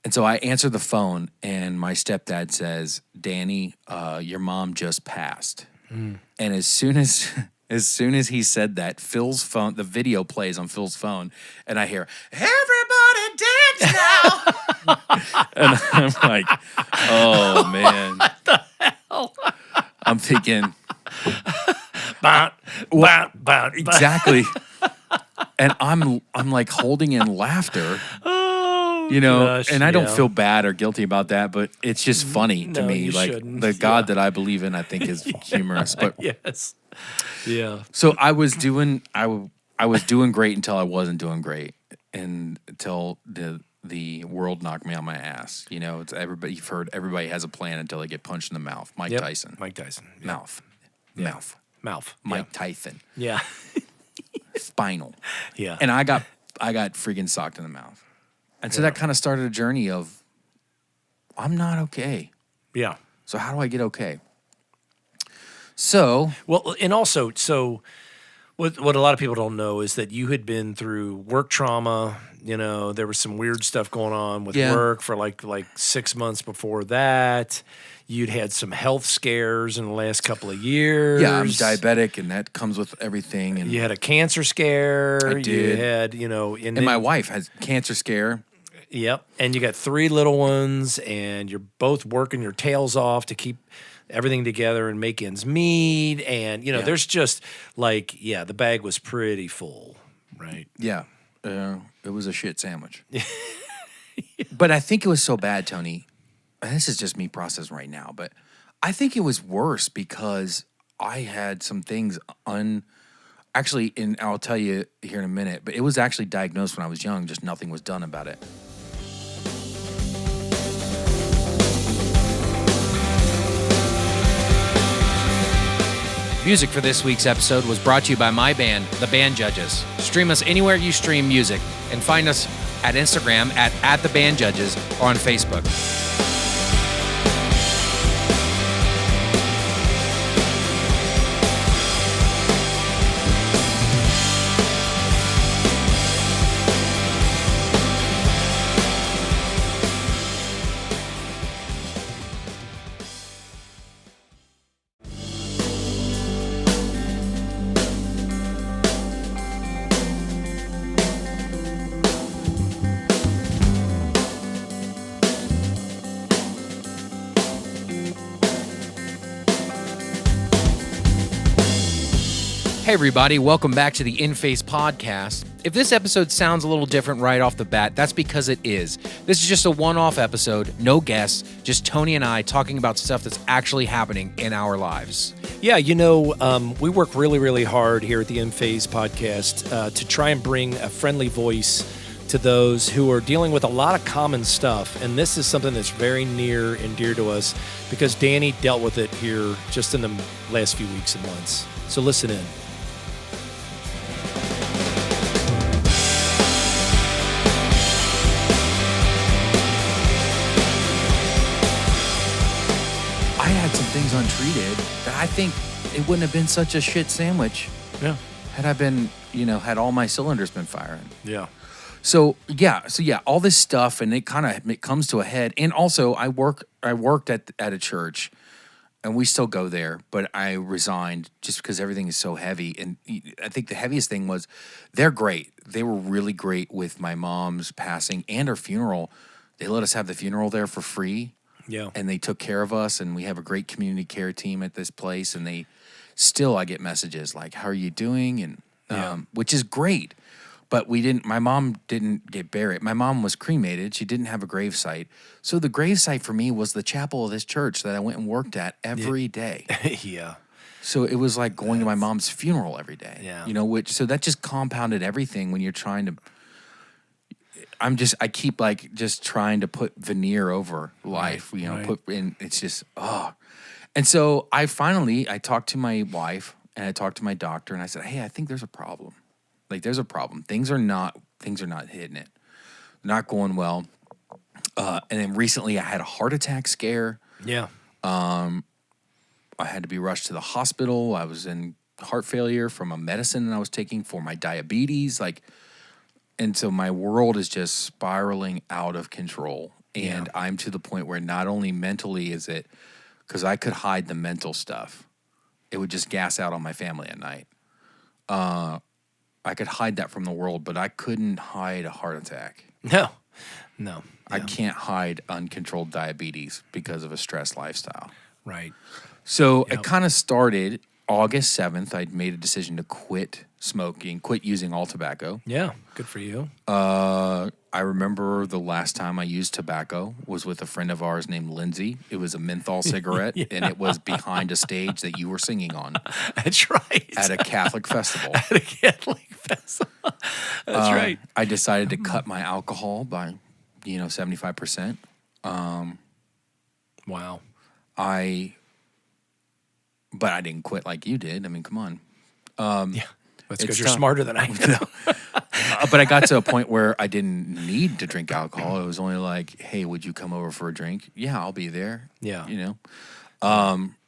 And so I answered the phone, and my stepdad says, Danny, your mom just passed. And as soon as he said that, Phil's phone, the video plays on Phil's phone, and I hear, everybody dance now. And I'm like, oh, man. What the hell? I'm thinking, exactly. And I'm like holding in laughter. Gosh, and I don't feel bad or guilty about that, but it's just funny to No, me. you Like shouldn't. the God that I believe in, I think is humorous. But Yes. Yeah. so I was doing great until I wasn't doing great, and until the world knocked me on my ass. It's everybody. You've heard everybody has a plan until they get punched in the mouth. Mike Tyson. Mike Tyson. Yep. Mouth. Yeah. Mouth. Mike Tyson. Yeah. Spinal. Yeah. And I got freaking socked in the mouth. And so that kind of started a journey of, I'm not okay. Yeah. So how do I get okay? So, Well, and also, what a lot of people don't know is that you had been through work trauma. There was some weird stuff going on with work for like 6 months before that. You'd had some health scares in the last couple of years. yeah, I'm diabetic, and that comes with everything. And You had a cancer scare. I did. You had, and my wife has cancer scare. Yep. And you got 3 little ones, and you're both working your tails off to keep everything together and make ends meet. And, there's just the bag was pretty full, right? Yeah, it was a shit sandwich. But I think it was so bad, Tony. And this is just me processing right now, but I think it was worse because I had some things actually, and I'll tell you here in a minute, but it was actually diagnosed when I was young, just nothing was done about it. Music for this week's episode was brought to you by my band, The Band Judges. Stream us anywhere you stream music, and find us at Instagram at the band judges, or on Facebook. Hey everybody, welcome back to the InPhase podcast. If this episode sounds a little different right off the bat, that's because it is. This is just a one-off episode, no guests, just Tony and I talking about stuff that's actually happening in our lives. Yeah, we work really, really hard here at the InPhase podcast to try and bring a friendly voice to those who are dealing with a lot of common stuff. And this is something that's very near and dear to us because Danny dealt with it here just in the last few weeks and months. So listen in. I had some things untreated that I think it wouldn't have been such a shit sandwich. Yeah. Had I been, had all my cylinders been firing. Yeah. So all this stuff, and it comes to a head. And also, I worked at a church, and we still go there, but I resigned just because everything is so heavy. And I think the heaviest thing was they're great. They were really great with my mom's passing and her funeral. They let us have the funeral there for free. Yeah. And they took care of us, and we have a great community care team at this place. And I get messages like, "How are you doing?" And which is great. But my mom didn't get buried. My mom was cremated. She didn't have a gravesite. So the gravesite for me was the chapel of this church that I went and worked at every day. Yeah. So it was like going to my mom's funeral every day. Yeah. So that just compounded everything when you're trying to. I keep just trying to put veneer over life, right. put in, it's just, And so I talked to my wife and I talked to my doctor and I said, "Hey, I think there's a problem. There's a problem. Things are not hitting it. Not going well." And then recently I had a heart attack scare. Yeah. I had to be rushed to the hospital. I was in heart failure from a medicine that I was taking for my diabetes. And so my world is just spiraling out of control. And I'm to the point where not only mentally is it, because I could hide the mental stuff. It would just gas out on my family at night. I could hide that from the world, but I couldn't hide a heart attack. No. I can't hide uncontrolled diabetes because of a stress lifestyle. Right. So it kind of started August 7th. I'd made a decision to quit smoking, quit using all tobacco. Yeah, good for you. I remember the last time I used tobacco was with a friend of ours named Lindsay. It was a menthol cigarette, and it was behind a stage that you were singing on. That's right. At a Catholic festival. At a Catholic festival. That's right. I decided to cut my alcohol by, 75%. Wow. But I didn't quit like you did. I mean, come on. Yeah. That's because it's you're tough. smarter than I am. But I got to a point where I didn't need to drink alcohol. It was only like, "Hey, would you come over for a drink?" "Yeah, I'll be there." Yeah.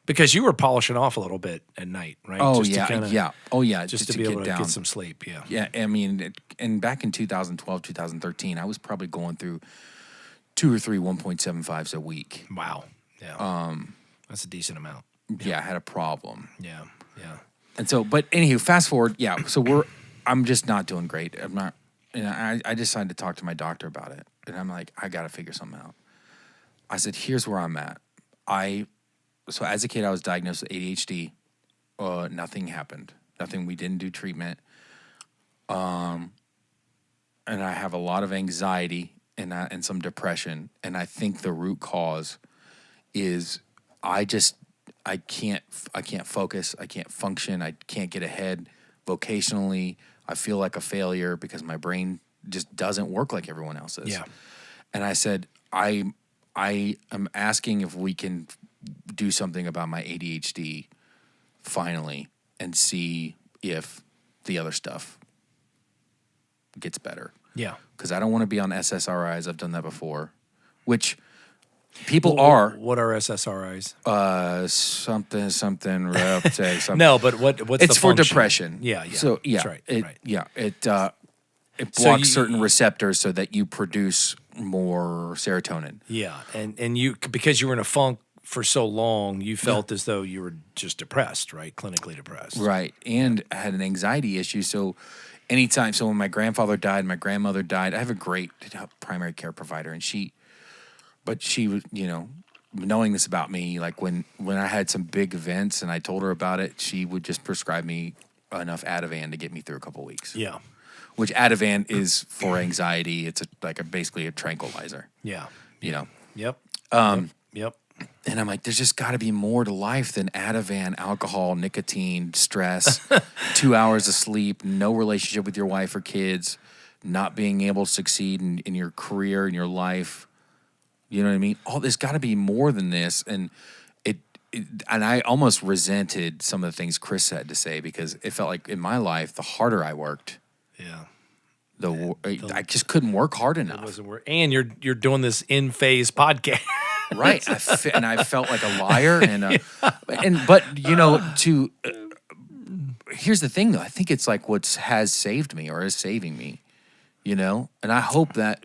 Because you were polishing off a little bit at night, right? Oh, Just yeah, to kinda, yeah. Oh, yeah, Just to be able to get some sleep, yeah. Yeah, I mean, and back in 2012, 2013, I was probably going through 2 or 3 1.75s a week. Wow. Yeah. That's a decent amount. Yeah, I had a problem. Yeah. And so, but anywho, fast forward, so I'm just not doing great. I'm not, I decided to talk to my doctor about it. And I'm like, I got to figure something out. I said, here's where I'm at. So as a kid, I was diagnosed with ADHD. Nothing happened. Nothing. We didn't do treatment. And I have a lot of anxiety and some depression. And I think the root cause is I can't focus. I can't function. I can't get ahead vocationally. I feel like a failure because my brain just doesn't work like everyone else's. Yeah. And I said, I am asking if we can do something about my ADHD finally and see if the other stuff gets better. Yeah. because I don't want to be on SSRIs. I've done that before, which people are What are SSRIs? something Reptec, something. No, but what's It's the for function? depression. Yeah, yeah. So yeah, That's right. it right. it So blocks you- certain receptors so that you produce more serotonin. Yeah, and you because you were in a funk for so long, you felt as though you were just depressed, right? Clinically depressed. Right. And I had an anxiety issue. So so when my grandfather died, my grandmother died, I have a great primary care provider. And she was, knowing this about me, like when I had some big events and I told her about it, she would just prescribe me enough Ativan to get me through a couple weeks. Yeah. Which Ativan is for anxiety. It's basically a tranquilizer, Yeah. you know. Yep. Yep. And I'm like, there's just got to be more to life than Ativan, alcohol, nicotine, stress, 2 hours of sleep, no relationship with your wife or kids, not being able to succeed in your career, in your life. You know what I mean? There's got to be more than this. And and I almost resented some of the things Chris had to say because it felt like in my life, the harder I worked, Yeah. I just couldn't work hard It enough. wasn't work. And you're doing this InPhase podcast. Right. And I felt like a liar. But here's the thing though. I think it's like what has saved me or is saving me, and I hope that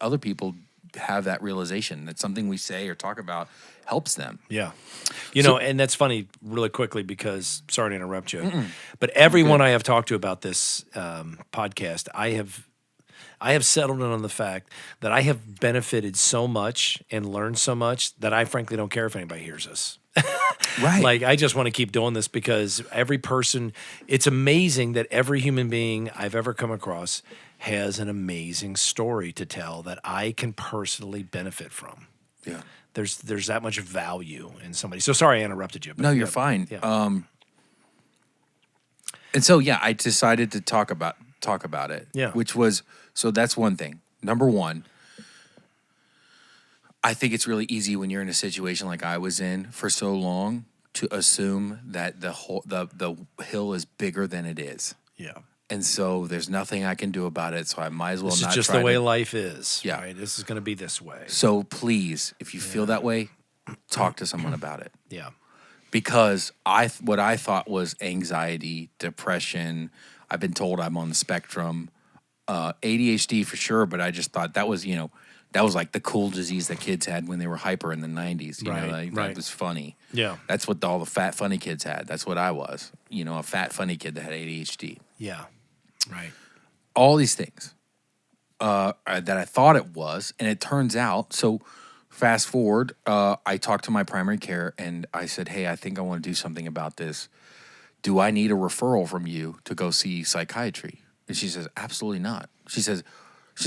other people have that realization that something we say or talk about helps them. Yeah. And that's funny really quickly because, sorry to interrupt you, but everyone I have talked to about this podcast, I have settled in on the fact that I have benefited so much and learned so much that I frankly don't care if anybody hears us. Right. Like, I just want to keep doing this because every person, it's amazing that every human being I've ever come across has an amazing story to tell that I can personally benefit from. Yeah. There's that much value in somebody. So sorry I interrupted you. But No, you're fine. Yeah. And so I decided to talk about it. Yeah. Which was that's one thing. Number one, I think it's really easy when you're in a situation like I was in for so long to assume that the hill is bigger than it is. Yeah. And so there's nothing I can do about it. So I might as well This not is just try the way to. life is. Yeah. Right? This is going to be this way. So please, if you feel that way, talk to someone about it. Yeah. Because what I thought was anxiety, depression. I've been told I'm on the spectrum, ADHD for sure. But I just thought that was like the cool disease that kids had when they were hyper in the 90s. That was funny. Yeah. That's what all the fat funny kids had. That's what I was. A fat funny kid that had ADHD. Yeah. Right. All these things that I thought it was, and it turns out. So fast forward, I talked to my primary care, and I said, "Hey, I think I want to do something about this. Do I need a referral from you to go see psychiatry?" And she says, "Absolutely not." She said,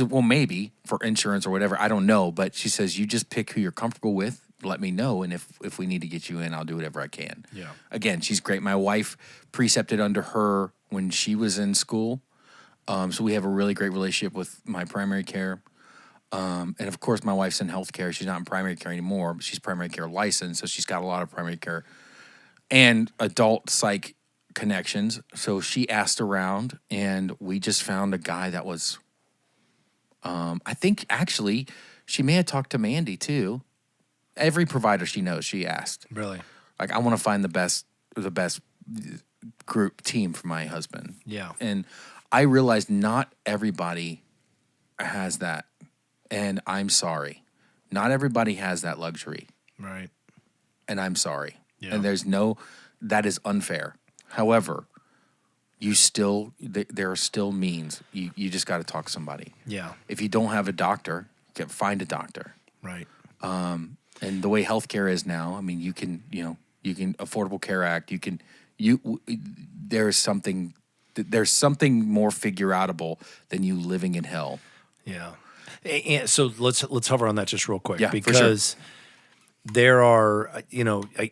"Well, maybe for insurance or whatever. I don't know." But she says, "You just pick who you're comfortable with. Let me know, and if we need to get you in, I'll do whatever I can." Yeah. Again, she's great. My wife precepted under her when she was in school. So we have a really great relationship with my primary care. And of course, my wife's in healthcare. She's not in primary care anymore, but she's primary care licensed. So she's got a lot of primary care and adult psych connections. So she asked around, and we just found a guy that was, I think actually she may have talked to Mandy too. Every provider she knows, she asked. Really? Like, I want to find the best group team for my husband. Yeah. And I realized not everybody has that. And I'm sorry. Not everybody has that luxury. Right. And I'm sorry. Yeah. And that is unfair. However, there are still means. You just got to talk to somebody. Yeah. If you don't have a doctor, you can find a doctor. Right. And the way healthcare is now, I mean, you can Affordable Care Act, there's something more figure outable than you living in hell. Yeah. And so let's hover on that just real quick. Yeah, for because there are,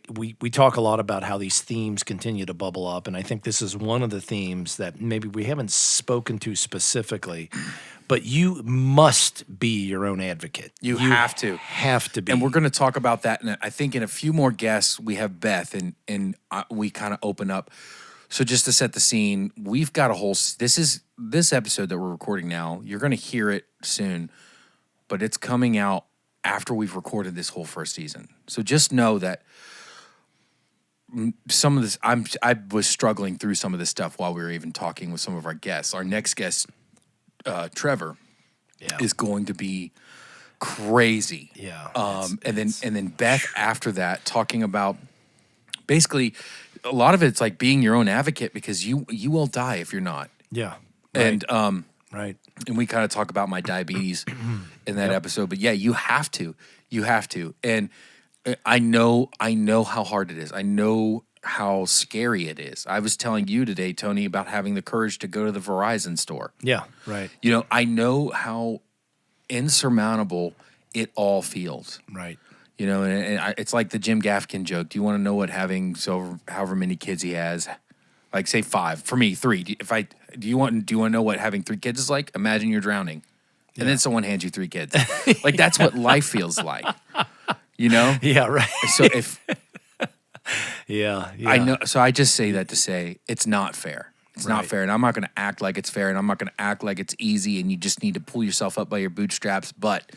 we talk a lot about how these themes continue to bubble up, and I think this is one of the themes that maybe we haven't spoken to specifically, but you must be your own advocate. You have to. Have to be. And we're going to talk about that, and I think in a few more guests, we have Beth, and we kind of open up. So just to set the scene, we've got a whole. This episode that we're recording now. You're going to hear it soon, but it's coming out after we've recorded this whole first season. So just know that some of this, I was struggling through some of this stuff while we were even talking with some of our guests. Our next guest, Trevor, is going to be crazy. Yeah. And then Beth after that talking about basically a lot of it's like being your own advocate because you will die if you're not. Yeah. Right. And right. and we kind of talk about my diabetes in that episode, but yeah, you have to. And I know how hard it is. I know how scary it is. I was telling you today, Tony, about having the courage to go to the Verizon store. Yeah, right. You know, I know how insurmountable it all feels. Right. You know, and it's like the Jim Gaffigan joke. Do you want to know what having however many kids he has, like say 5, for me 3. Do you want to know what having 3 kids is like? Imagine you're drowning, and then someone hands you 3 kids. Like that's what life feels like. You know? Yeah, right. So if yeah. I know, so I just say that to say it's not fair. It's not fair, and I'm not going to act like it's fair, and I'm not going to act like it's easy, and you just need to pull yourself up by your bootstraps. But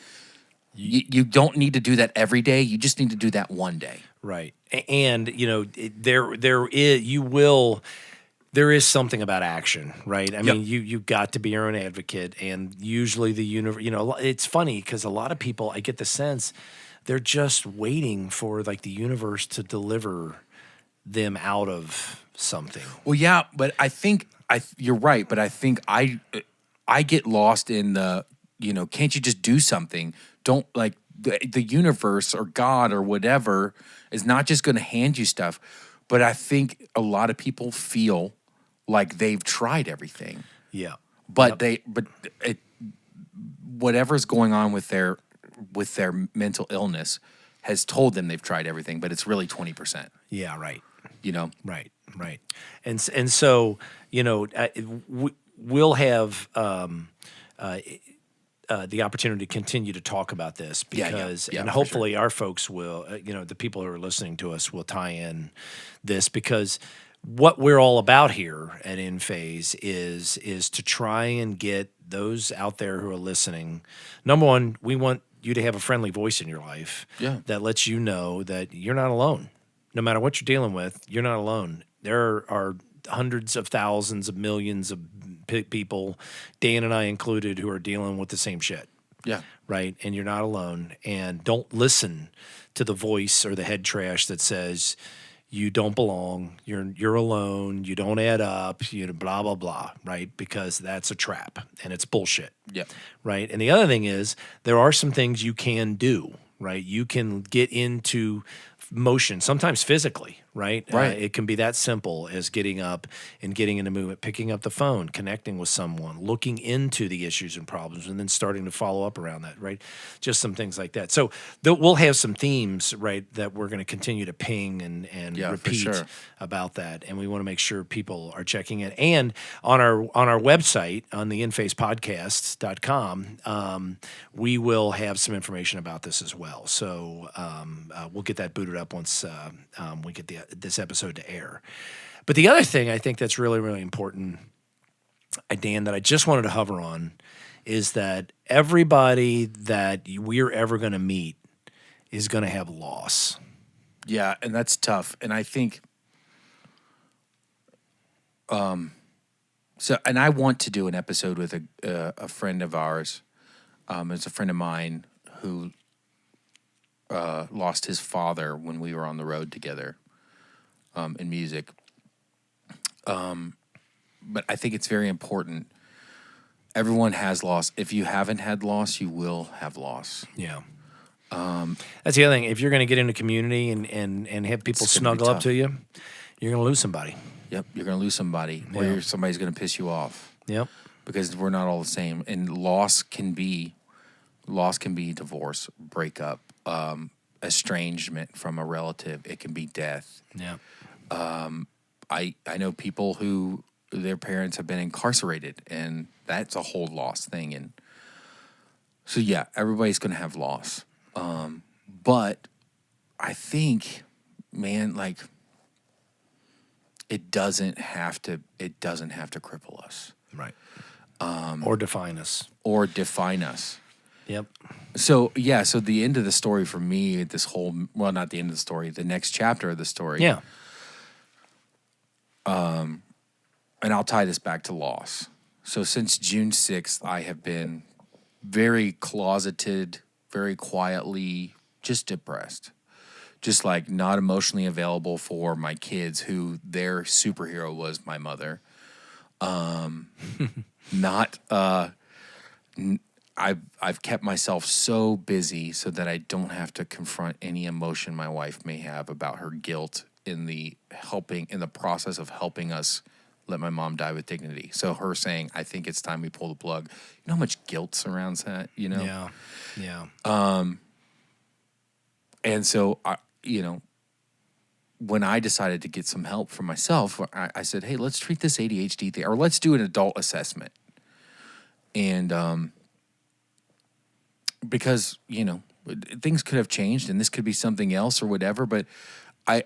you don't need to do that every day. You just need to do that one day. Right. And you know, there is something about action, right? I mean, you got to be your own advocate, and usually the universe. You know, it's funny because a lot of people, I get the sense, they're just waiting for like the universe to deliver them out of something. Well, yeah, but I think you're right. But I think I get lost in the, you know, can't you just do something? Don't like the universe or God or whatever is not just going to hand you stuff. But I think a lot of people feel like they've tried everything. Yeah. But whatever's going on with their mental illness has told them they've tried everything, but it's really 20%. Yeah, right. You know? Right. And so, you know, we'll have the opportunity to continue to talk about this because, and hopefully our folks will, you know, the people who are listening to us will tie in this because what we're all about here at InPhase is to try and get those out there who are listening. Number one, we want you to have a friendly voice in your life that lets you know that you're not alone. No matter what you're dealing with, you're not alone. There are hundreds of thousands of millions of people, Dan and I included, who are dealing with the same shit. Yeah. Right? And you're not alone. And don't listen to the voice or the head trash that says you don't belong, you're alone, you don't add up, you know, blah, blah, blah, right? Because that's a trap and it's bullshit. Yeah. Right? And the other thing is there are some things you can do, right? You can get into motion, sometimes physically, right? Right. It can be that simple as getting up and getting into movement, picking up the phone, connecting with someone, looking into the issues and problems, and then starting to follow up around that, right? Just some things like that. So we'll have some themes, right, that we're going to continue to ping and repeat about that. And we want to make sure people are checking it. And on our website, on the InPhasePodcast.com, we will have some information about this as well. So we'll get that booted up once we get this episode to air. But the other thing I think that's really, really important, Dan, that I just wanted to hover on is that everybody that we're ever going to meet is going to have loss. Yeah, and that's tough. And I think, and I want to do an episode with a friend of ours. It's a friend of mine who lost his father when we were on the road together in music. But I think it's very important. Everyone has loss. If you haven't had loss, you will have loss. Yeah. That's the other thing. If you're going to get into community and have people snuggle up to you, you're going to lose somebody. Yep, you're going to lose somebody, or somebody's going to piss you off. Yep. Because we're not all the same, and loss can be divorce, breakup, estrangement from a relative. It can be death. Yeah. I know people who their parents have been incarcerated, and that's a whole loss thing. And so, yeah, everybody's going to have loss. But I think, man, like, it doesn't have to cripple us Right. Or define us. or define us. Yep. So so the end of the story for me, not the end of the story, the next chapter of the story. Yeah. And I'll tie this back to loss. So since June 6th, I have been very closeted, very quietly, just depressed. Just like not emotionally available for my kids, who their superhero was my mother. Not I've kept myself so busy so that I don't have to confront any emotion my wife may have about her guilt in the process of helping us let my mom die with dignity. So her saying, I think it's time we pull the plug. You know how much guilt surrounds that, you know? Yeah. Yeah. And so, when I decided to get some help for myself, I said, hey, let's treat this ADHD thing, or let's do an adult assessment. And because, things could have changed and this could be something else or whatever, but I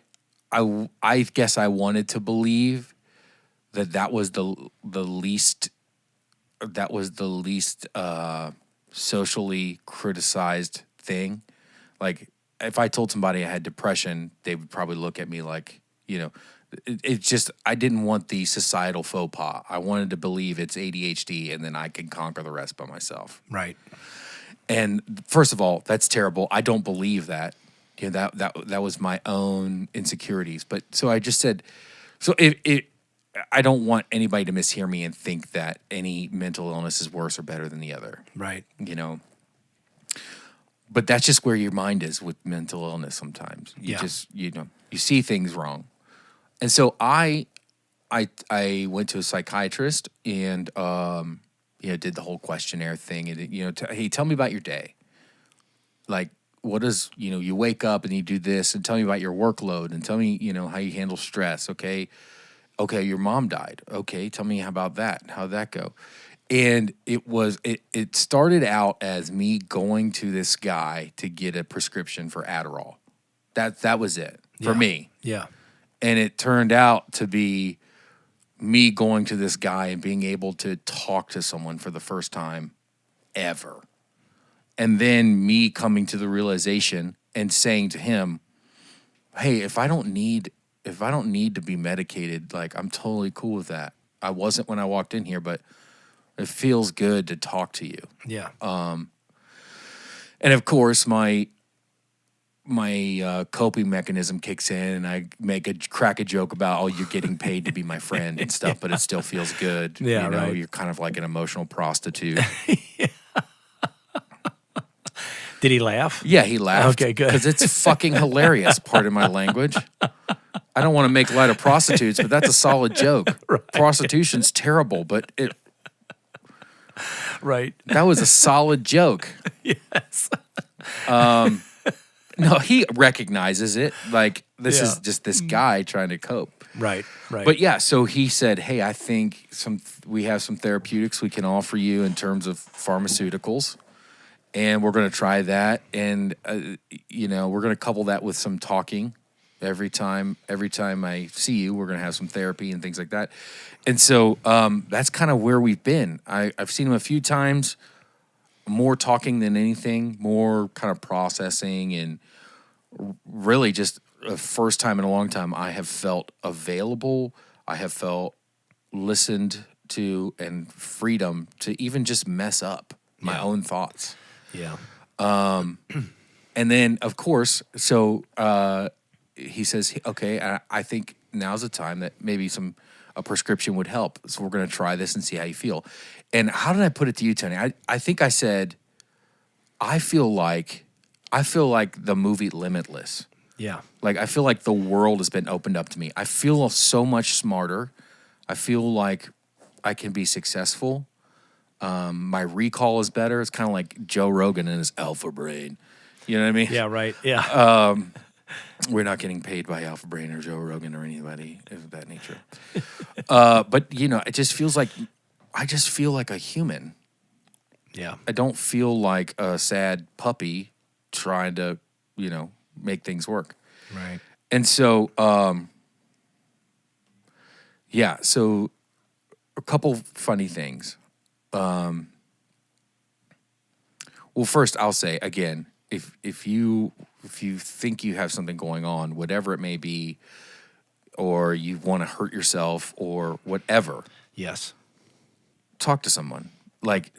guess I wanted to believe that was the least socially criticized thing. Like, if I told somebody I had depression, they would probably look at me like, it's just, I didn't want the societal faux pas. I wanted to believe it's ADHD and then I can conquer the rest by myself. Right. And first of all, that's terrible. I don't believe that. That was my own insecurities. But so I just said, I don't want anybody to mishear me and think that any mental illness is worse or better than the other. Right. But that's just where your mind is with mental illness sometimes. You just, you see things wrong. And so I went to a psychiatrist and, did the whole questionnaire thing. And, hey, tell me about your day. Like, what is, you wake up and you do this, and tell me about your workload, and tell me, how you handle stress. Okay, your mom died. Okay, tell me about that. How'd that go? And it started out as me going to this guy to get a prescription for Adderall. That was it for me. Yeah. And it turned out to be me going to this guy and being able to talk to someone for the first time ever. And then me coming to the realization and saying to him, hey, if I don't need to be medicated, like, I'm totally cool with that. I wasn't when I walked in here, but it feels good to talk to you. Yeah. And of course, my coping mechanism kicks in, and I crack a joke about, oh, you're getting paid to be my friend and stuff, but it still feels good. Yeah, right. You're kind of like an emotional prostitute. Did he laugh? Yeah, he laughed. Okay, good. Because it's fucking hilarious, pardon my language. I don't want to make light of prostitutes, but that's a solid joke. Right. Prostitution's terrible, but Right. that was a solid joke. Yes. No, he recognizes it. Like, this is Yeah. just this guy trying to cope. Right. Right. But yeah, so he said, hey, I think we have some therapeutics we can offer you in terms of pharmaceuticals. And we're going to try that. And, we're going to couple that with some talking. Every time I see you, we're going to have some therapy and things like that. And so that's kind of where we've been. I've seen him a few times, more talking than anything, more kind of processing, and really just the first time in a long time I have felt available. I have felt listened to, and freedom to even just mess up my own thoughts. Yeah. And then, of course, so he says, okay, I think now's the time that maybe a prescription would help. So we're going to try this and see how you feel. And how did I put it to you, Tony? I think I said, I feel like the movie Limitless. Yeah. Like, I feel like the world has been opened up to me. I feel so much smarter. I feel like I can be successful. My recall is better. It's kind of like Joe Rogan and his alpha brain. You know what I mean? Yeah. Right. Yeah. We're not getting paid by Alpha Brain or Joe Rogan or anybody of that nature. But, it just feels like, I just feel like a human. Yeah. I don't feel like a sad puppy trying to, make things work. Right. And so Yeah. So a couple funny things. Well, first I'll say again, if you think you have something going on, whatever it may be, or you want to hurt yourself or whatever, Yes. talk to someone. And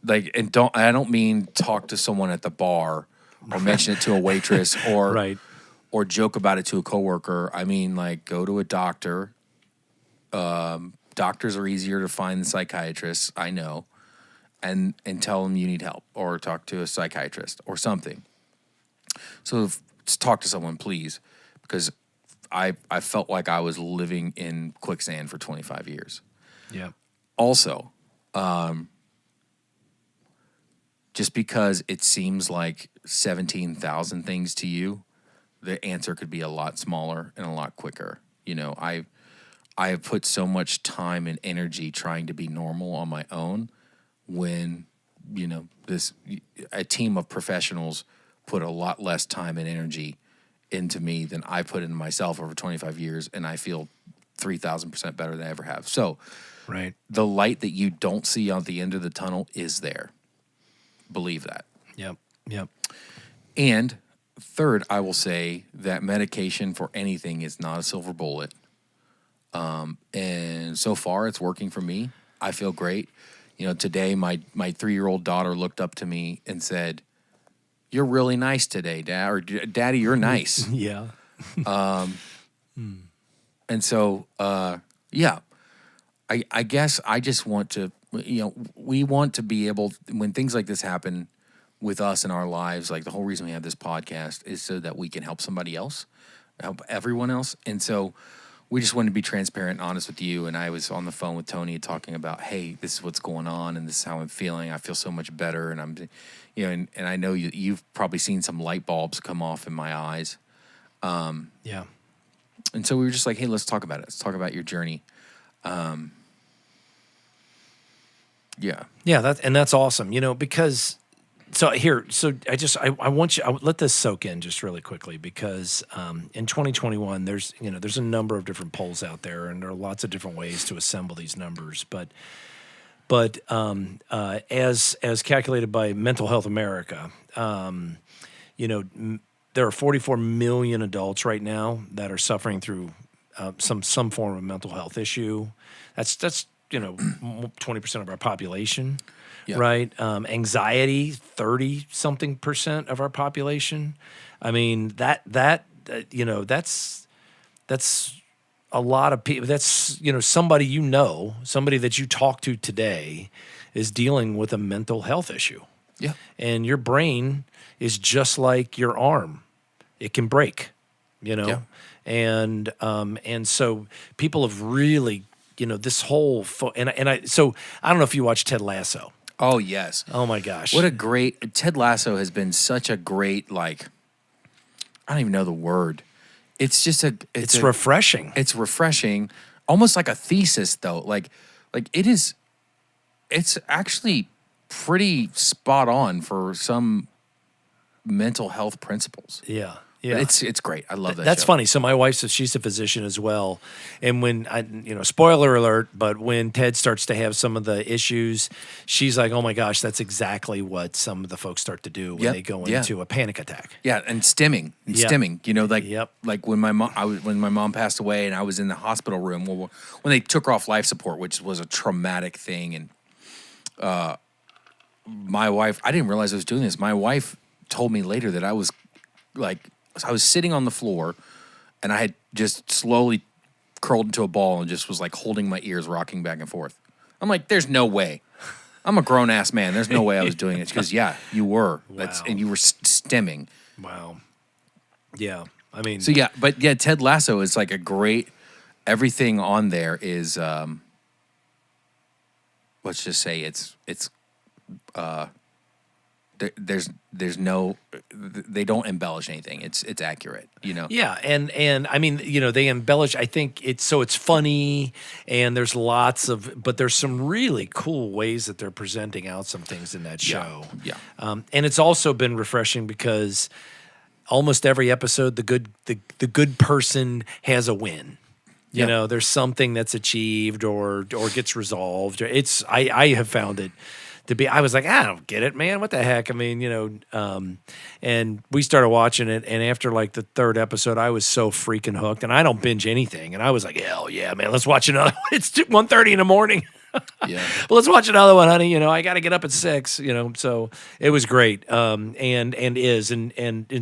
I don't mean talk to someone at the bar or mention it to a waitress or Right. or joke about it to a coworker. I mean, like, go to a doctor. Doctors are easier to find than psychiatrists, I know, and tell them you need help or talk to a psychiatrist or something. So talk to someone, please, because I felt like I was living in quicksand for 25 years. Yeah. Also, just because it seems like 17,000 things to you, the answer could be a lot smaller and a lot quicker. You know, I have put so much time and energy trying to be normal on my own when, you know, a team of professionals put a lot less time and energy into me than I put into myself over 25 years, and I feel 3,000% better than I ever have. So Right. the light that you don't see on the end of the tunnel is there. Believe that. Yep. Yep. And third, I will say that medication for anything is not a silver bullet. And so far, it's working for me. I feel great. You know, today my 3-year-old daughter looked up to me and said, "You're really nice today, Dad," or "Daddy, you're nice." Yeah. And so, yeah, I guess I just want to, you know, we want to be able, when things like this happen with us in our lives, like the whole reason we have this podcast is so that we can help somebody else, help everyone else. And so we just wanted to be transparent and honest with you. And I was on the phone with Tony talking about, hey, this is what's going on and this is how I'm feeling. I feel so much better. And I'm, you know, and I know you've probably seen some light bulbs come off in my eyes. Yeah. And so we were just like, hey, let's talk about it. Let's talk about your journey. Yeah. Yeah, that's awesome. You know, because I want you, let this soak in just really quickly because in 2021 there's a number of different polls out there and there are lots of different ways to assemble these numbers, but as calculated by Mental Health America, there are 44 million adults right now that are suffering through some form of mental health issue. That's 20% of our population, Yeah. right? Anxiety, 30-something% of our population. I mean, that's a lot of people. That's, somebody somebody that you talk to today is dealing with a mental health issue. Yeah. And your brain is just like your arm. It can break, Yeah. and so people have really, this whole so I don't know if you watch Ted Lasso. Oh, yes. Oh my gosh. What a great, Ted Lasso has been such a great, like, I don't even know the word. It's just it's refreshing. It's refreshing, almost like a thesis though. Like it's actually pretty spot on for some mental health principles. Yeah. But Yeah. it's great. I love that That's show. funny. So my wife, she's a physician as well. And when spoiler alert, but when Ted starts to have some of the issues, she's like, oh my gosh, that's exactly what some of the folks start to do when Yep. they go Yeah. into a panic attack. Yeah, and stimming, Yep. Yep. like when my mom passed away and I was in the hospital room when they took her off life support, which was a traumatic thing, and my wife, I didn't realize I was doing this. My wife told me later that I was sitting on the floor and I had just slowly curled into a ball and just was like holding my ears, rocking back and forth. I'm like, there's no way. I'm a grown ass man. There's no way I was doing it. Because yeah, you were. Wow. And you were stimming. Wow. Yeah. I mean, So yeah, but yeah, Ted Lasso is like a great. Everything on there is. Let's just say it's. There's no. They don't embellish anything. It's accurate. yeah, and I mean, they embellish. I think it's funny, and there's but there's some really cool ways that they're presenting out some things in that show. Yeah. And it's also been refreshing because almost every episode, the good person has a win. You Yeah. know, there's something that's achieved or gets resolved. I have found it to be. I was like, I don't get it, man. What the heck? I mean, and we started watching it, and after like the third episode, I was so freaking hooked. And I don't binge anything, and I was like, hell yeah, man, let's watch another one. It's 1:30 in the morning. Yeah. Well, let's watch another one, honey. I got to get up at 6. So it was great. And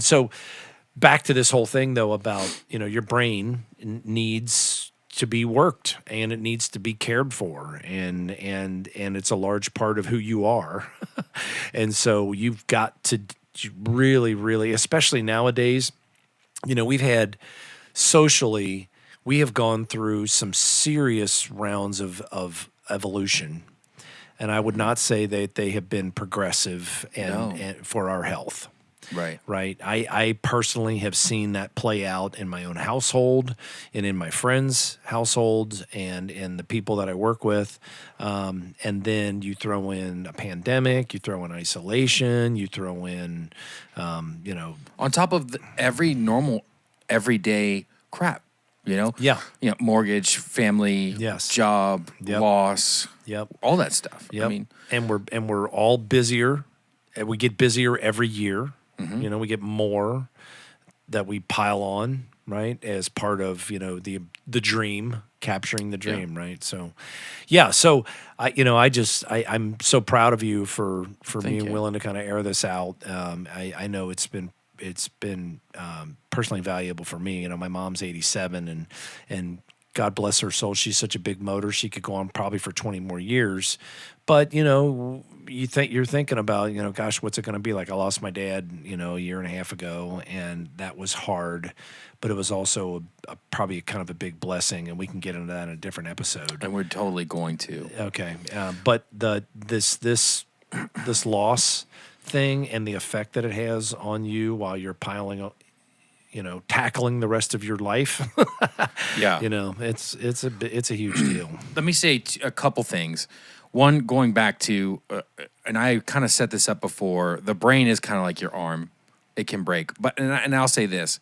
so back to this whole thing though about your brain needs to be worked and it needs to be cared for and it's a large part of who you are. And so you've got to really, really, especially nowadays, we've had socially, we have gone through some serious rounds of evolution, and I would not say that they have been progressive No. and for our health. Right. Right. I personally have seen that play out in my own household and in my friends' households and in the people that I work with. And then you throw in a pandemic, you throw in isolation, you throw in, On top of every normal, everyday crap, Yeah. mortgage, family, Yes. job, Yep. loss, Yep. all that stuff. Yep. I mean, and we're all busier. And we get busier every year. Mm-hmm. We get more that we pile on, right? As part of, the dream, capturing the dream, right? So yeah, so I'm so proud of you for Thank being you. willing to kind of air this out. I know it's been personally valuable for me. My mom's 87 and God bless her soul, she's such a big motor. She could go on probably for 20 more years. But, you're thinking about, gosh, what's it going to be like? I lost my dad, a year and a half ago, and that was hard, but it was also probably kind of a big blessing, and we can get into that in a different episode. and we're totally going to. Okay. But this loss thing and the effect that it has on you while you're tackling the rest of your life, Yeah. it's a huge deal. Let me say a couple things. One, going back to, and I kind of set this up before. The brain is kind of like your arm; it can break. But and I'll say this: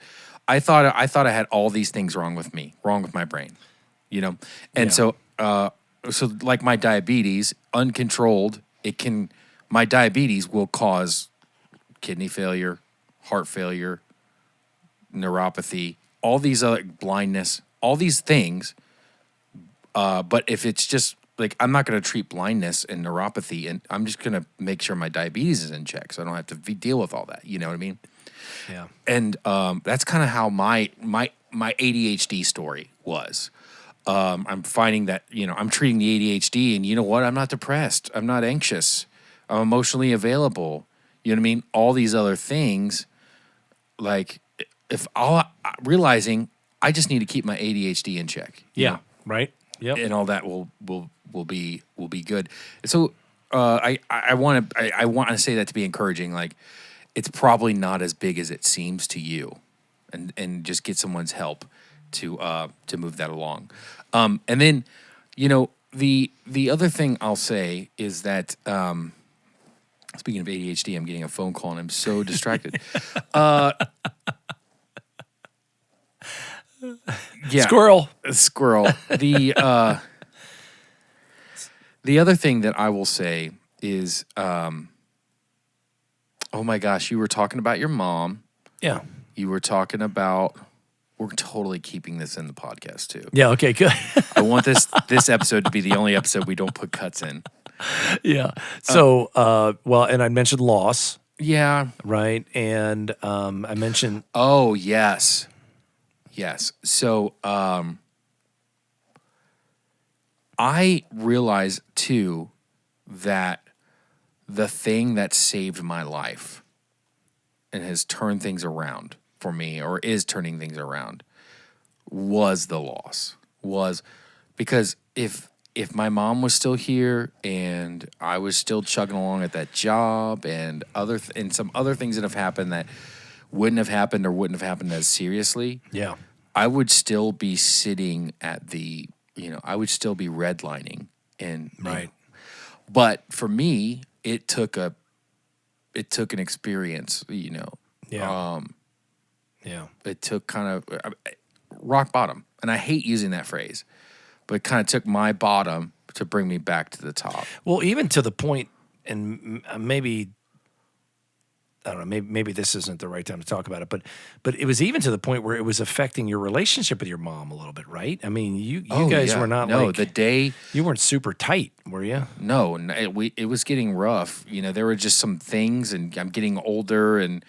I thought I had all these things wrong with me, wrong with my brain, and Yeah. so like my diabetes, uncontrolled, my diabetes will cause kidney failure, heart failure, neuropathy, all these other blindness, all these things. But if it's just like, I'm not going to treat blindness and neuropathy, and I'm just going to make sure my diabetes is in check, so I don't have to deal with all that. You know what I mean? Yeah. And that's kind of how my ADHD story was. I'm finding that I'm treating the ADHD, and you know what? I'm not depressed. I'm not anxious. I'm emotionally available. You know what I mean? All these other things, like if realizing I just need to keep my ADHD in check. Yeah. Right. Yep. And all that will be good. So I want to say that to be encouraging. Like, it's probably not as big as it seems to you, and just get someone's help to move that along. And then the other thing I'll say is that speaking of ADHD, I'm getting a phone call and I'm so distracted. Yeah. Squirrel. Squirrel. The other thing that I will say is, oh my gosh, you were talking about your mom. Yeah. You were talking about. We're totally keeping this in the podcast too. Yeah. Okay. Good. I want this episode to be the only episode we don't put cuts in. Yeah. So, and I mentioned loss, Yeah. right? And I mentioned. Oh yes. So I realize too that the thing that saved my life and has turned things around for me, or is turning things around, was the loss. Was because if my mom was still here and I was still chugging along at that job and and some other things that have happened that wouldn't have happened or wouldn't have happened as seriously, Yeah. I would still be sitting at I would still be redlining and Right. But for me, it took an experience, Yeah. Yeah. it took kind of rock bottom. And I hate using that phrase, but it kind of took my bottom to bring me back to the top. Well, even to the point, and maybe I don't know, maybe this isn't the right time to talk about it, but it was even to the point where it was affecting your relationship with your mom a little bit, right? I mean, you guys were not no, like the day you weren't super tight, were you? no, it was getting rough. You know, there were just some things, and I'm getting older, and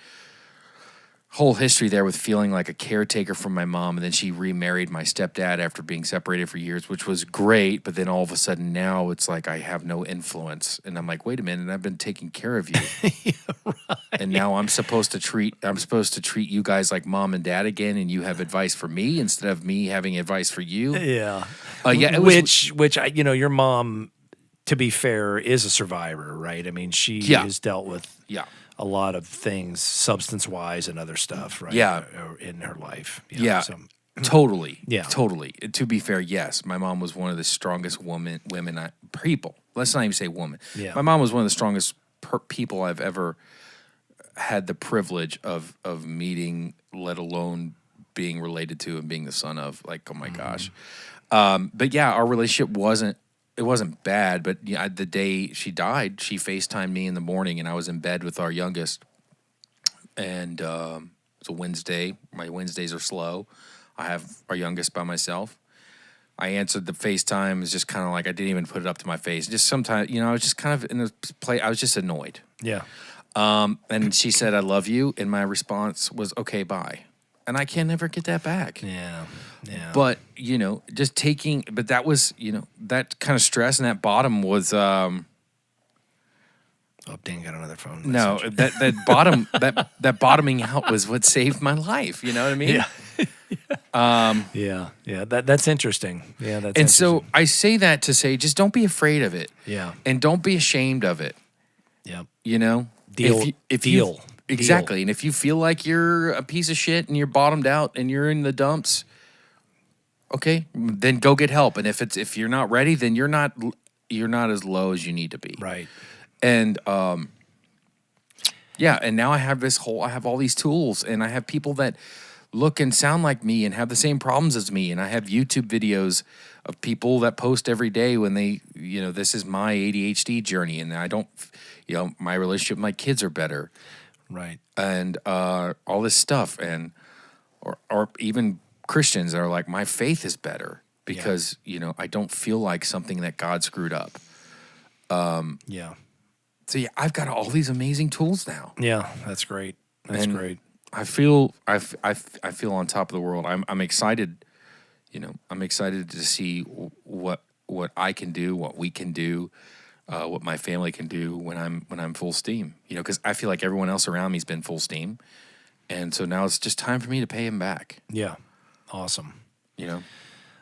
whole history there with feeling like a caretaker for my mom, and then she remarried my stepdad after being separated for years, which was great. But then all of a sudden now it's like I have no influence, and I'm like, wait a minute, I've been taking care of you, and now I'm supposed to treat you guys like mom and dad again, and you have advice for me instead of me having advice for you. Yeah, Yeah, which I, your mom, to be fair, is a survivor, right? I mean, she has dealt with a lot of things, substance-wise and other stuff, right? Yeah. In her life. So. Totally. Yeah. Totally. To be fair, yes, my mom was one of the strongest people. Let's not even say woman. Yeah. My mom was one of the strongest people I've ever had the privilege of meeting, let alone being related to and being the son of. Like, oh my gosh. But yeah, our relationship wasn't bad, but the day she died, she FaceTimed me in the morning, and I was in bed with our youngest. And it's a Wednesday. My Wednesdays are slow. I have our youngest by myself. I answered the FaceTime. It was just kind of like I didn't even put it up to my face. Just sometimes, I was just kind of in a play. I was just annoyed. Yeah. And she said, "I love you," and my response was, "Okay, bye." And I can never get that back. Yeah. Yeah. But, but that was, that kind of stress and that bottom was, oh, Dan got another phone message. no, that bottom, that bottoming out was what saved my life. You know what I mean? Yeah. Yeah. That's interesting. Yeah. That's And so interesting. I say that to say, just don't be afraid of it. Yeah. And don't be ashamed of it. Yeah. Deal. Exactly. And if you feel like you're a piece of shit and you're bottomed out and you're in the dumps, okay, then go get help. And if you're not ready, then you're not as low as you need to be. Right. And and now I have all these tools, and I have people that look and sound like me and have the same problems as me, and I have YouTube videos of people that post every day when they, this is my ADHD journey, and I don't, my relationship with my kids are better. Right. And all this stuff, and or even Christians are like, my faith is better because I don't feel like something that God screwed up. Yeah. So I've got all these amazing tools now. Yeah, that's great. That's great. I feel on top of the world. I'm excited. I'm excited to see what I can do, what we can do. What my family can do when I'm full steam, because I feel like everyone else around me's been full steam, and so now it's just time for me to pay him back. Yeah, awesome.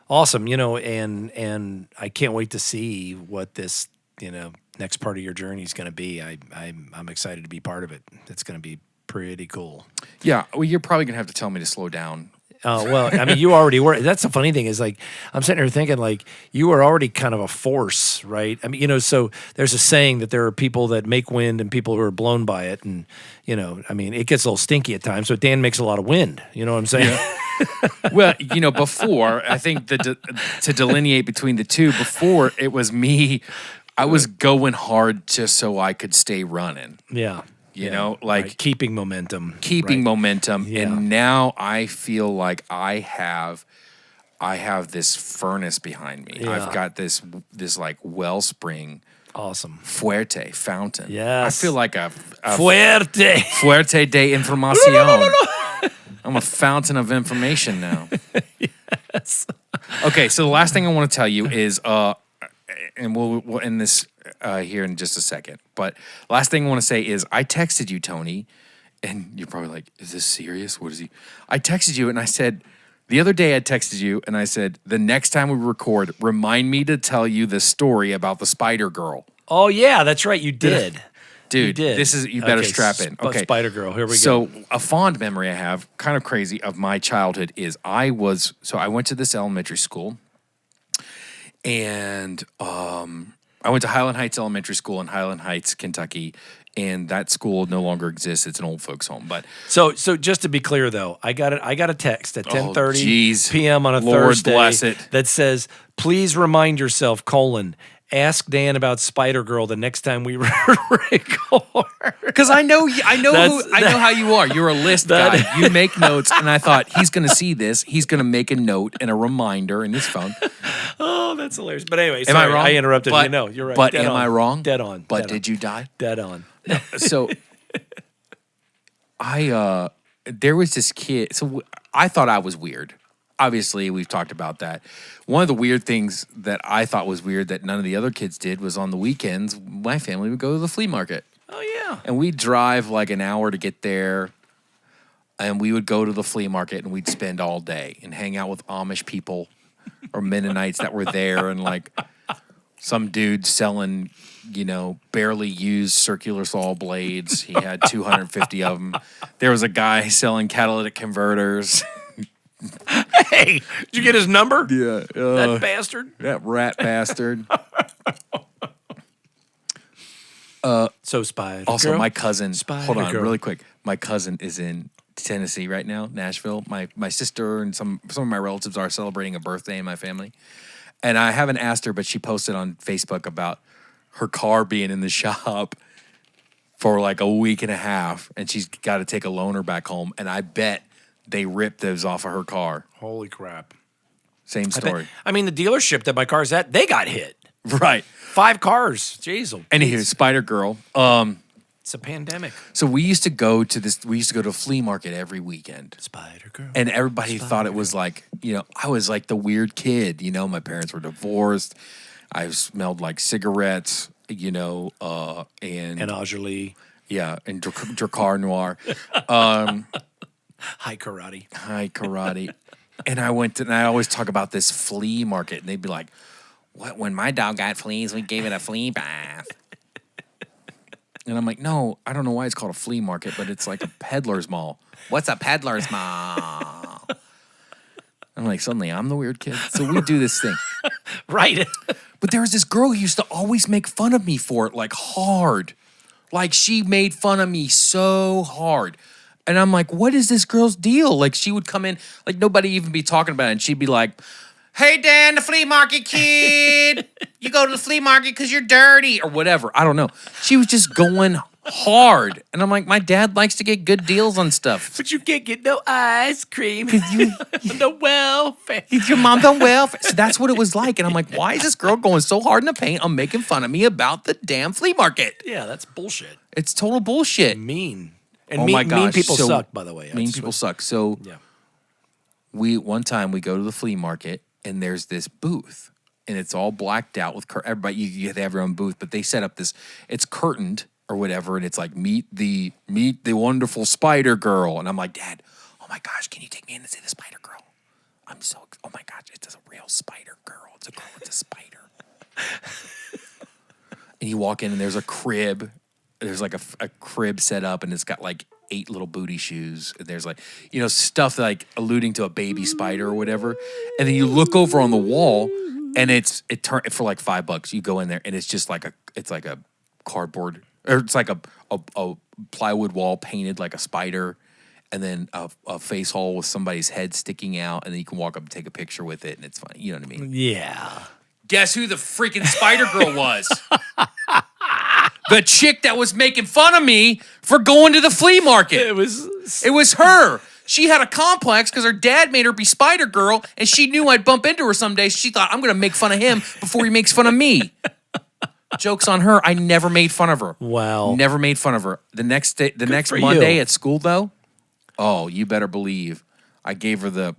Awesome. And I can't wait to see what this next part of your journey is going to be. I'm excited to be part of it. It's going to be pretty cool. Yeah, well, you're probably gonna have to tell me to slow down. Well, I mean, you already were. That's the funny thing is, like, I'm sitting here thinking, like, you were already kind of a force, right? I mean, so there's a saying that there are people that make wind and people who are blown by it. And, I mean, it gets a little stinky at times. So Dan makes a lot of wind. You know what I'm saying? Yeah. Well, before, I think to delineate between the two, before it was me, I was going hard just so I could stay running. Yeah. Like keeping momentum. Yeah. And now I feel like I have this furnace behind me. Yeah. I've got this like wellspring. Awesome. Fuerte fountain. Yes. I feel like a Fuerte de información. I'm a fountain of information now. Yes. Okay, so the last thing I want to tell you is, and we'll end this here in just a second. But last thing I want to say is I texted you, Tony, and you're probably like, is this serious? What is he? I texted you and I said, the other day I texted you and I said, the next time we record, remind me to tell you the story about the spider girl. Oh, yeah, that's right. You did. Dude, you did. You better strap in. Okay. Spider girl, here we go. So a fond memory I have, kind of crazy, of my childhood is I went to this elementary school, and I went to Highland Heights Elementary School in Highland Heights, Kentucky, and that school no longer exists. It's an old folks home. But So just to be clear though, I got a text at 10:30 geez. p.m. on a Lord Thursday bless it. that says, "Please remind yourself, ask Dan about Spider Girl the next time we record." Because I know That's- how you are. You're a list guy. You make notes, and I thought he's going to see this. He's going to make a note and a reminder in his phone. Oh, that's hilarious. But anyway, Am I sorry, wrong? I interrupted But- you. No, you're right. But Dead am on. I wrong? Dead on. But Dead did on. you die? Dead on. So there was this kid. So I thought I was weird. Obviously, we've talked about that. One of the weird things that I thought was weird that none of the other kids did was on the weekends, my family would go to the flea market. Oh yeah. And we'd drive like an hour to get there. And we would go to the flea market and we'd spend all day and hang out with Amish people or Mennonites that were there, and like some dude selling, barely used circular saw blades. He had 250 of them. There was a guy selling catalytic converters. Hey, did you get his number? Yeah. That bastard. That rat bastard. So Spider Also, Girl. my cousin, Spider hold on Girl. really quick. My cousin is in Tennessee right now, Nashville. My sister and some of my relatives are celebrating a birthday in my family. And I haven't asked her, but she posted on Facebook about her car being in the shop for like a week and a half, and she's got to take a loaner back home. And I bet they ripped those off of her car. Holy crap. Same story. I mean, the dealership that my car's at, they got hit. Right. 5 cars. Jeez. Anywho, Spider Girl. It's a pandemic. So we used to go to a flea market every weekend. Spider Girl. And everybody thought it was like, I was like the weird kid. My parents were divorced. I smelled like cigarettes, and Aujali. yeah, and Dracar Noir. High karate. Hi, karate. And I always talk about this flea market, and they'd be like, "What? When my dog got fleas, we gave it a flea bath." And I'm like, "No, I don't know why it's called a flea market, but it's like a peddler's mall." What's a peddler's mall? I'm like, suddenly I'm the weird kid. So we do this thing. Right. But there was this girl who used to always make fun of me for it, like hard. Like she made fun of me so hard. And I'm like, what is this girl's deal? Like she would come in, like nobody even be talking about it. And she'd be like, "Hey, Dan, the flea market kid. You go to the flea market because you're dirty," or whatever. I don't know. She was just going hard. And I'm like, my dad likes to get good deals on stuff. But you can't get no ice cream. You, The welfare. your mom's on welfare. So that's what it was like. And I'm like, why is this girl going so hard in the paint on making fun of me about the damn flea market? Yeah, that's bullshit. It's total bullshit. Mean. And Oh mean, my gosh. mean people So- suck, by the way. Mean people suck. So Yeah. one time we go to the flea market and there's this booth and it's all blacked out with everybody. You have your own booth, but they set up this. It's curtained or whatever, and it's like meet the wonderful Spider Girl. And I'm like, "Dad, oh my gosh, can you take me in to see the Spider Girl? Oh my gosh, it's a real Spider Girl. It's a girl with a spider." And you walk in and there's a crib. There's like a crib set up and it's got like 8 little booty shoes. And there's like, stuff like alluding to a baby spider or whatever. And then you look over on the wall and it turned for like $5. You go in there and it's just like a cardboard, or it's like a plywood wall painted like a spider, and then a face hole with somebody's head sticking out, and then you can walk up and take a picture with it, and it's funny. You know what I mean? Yeah. Guess who the freaking Spider Girl was? The chick that was making fun of me for going to the flea market. It was It was her. She had a complex because her dad made her be Spider Girl, and she knew I'd bump into her someday. So she thought, I'm going to make fun of him before he makes fun of me. Joke's on her. I never made fun of her. Wow. Never made fun of her. The next for Monday you. at school, though, oh, you better believe I gave her the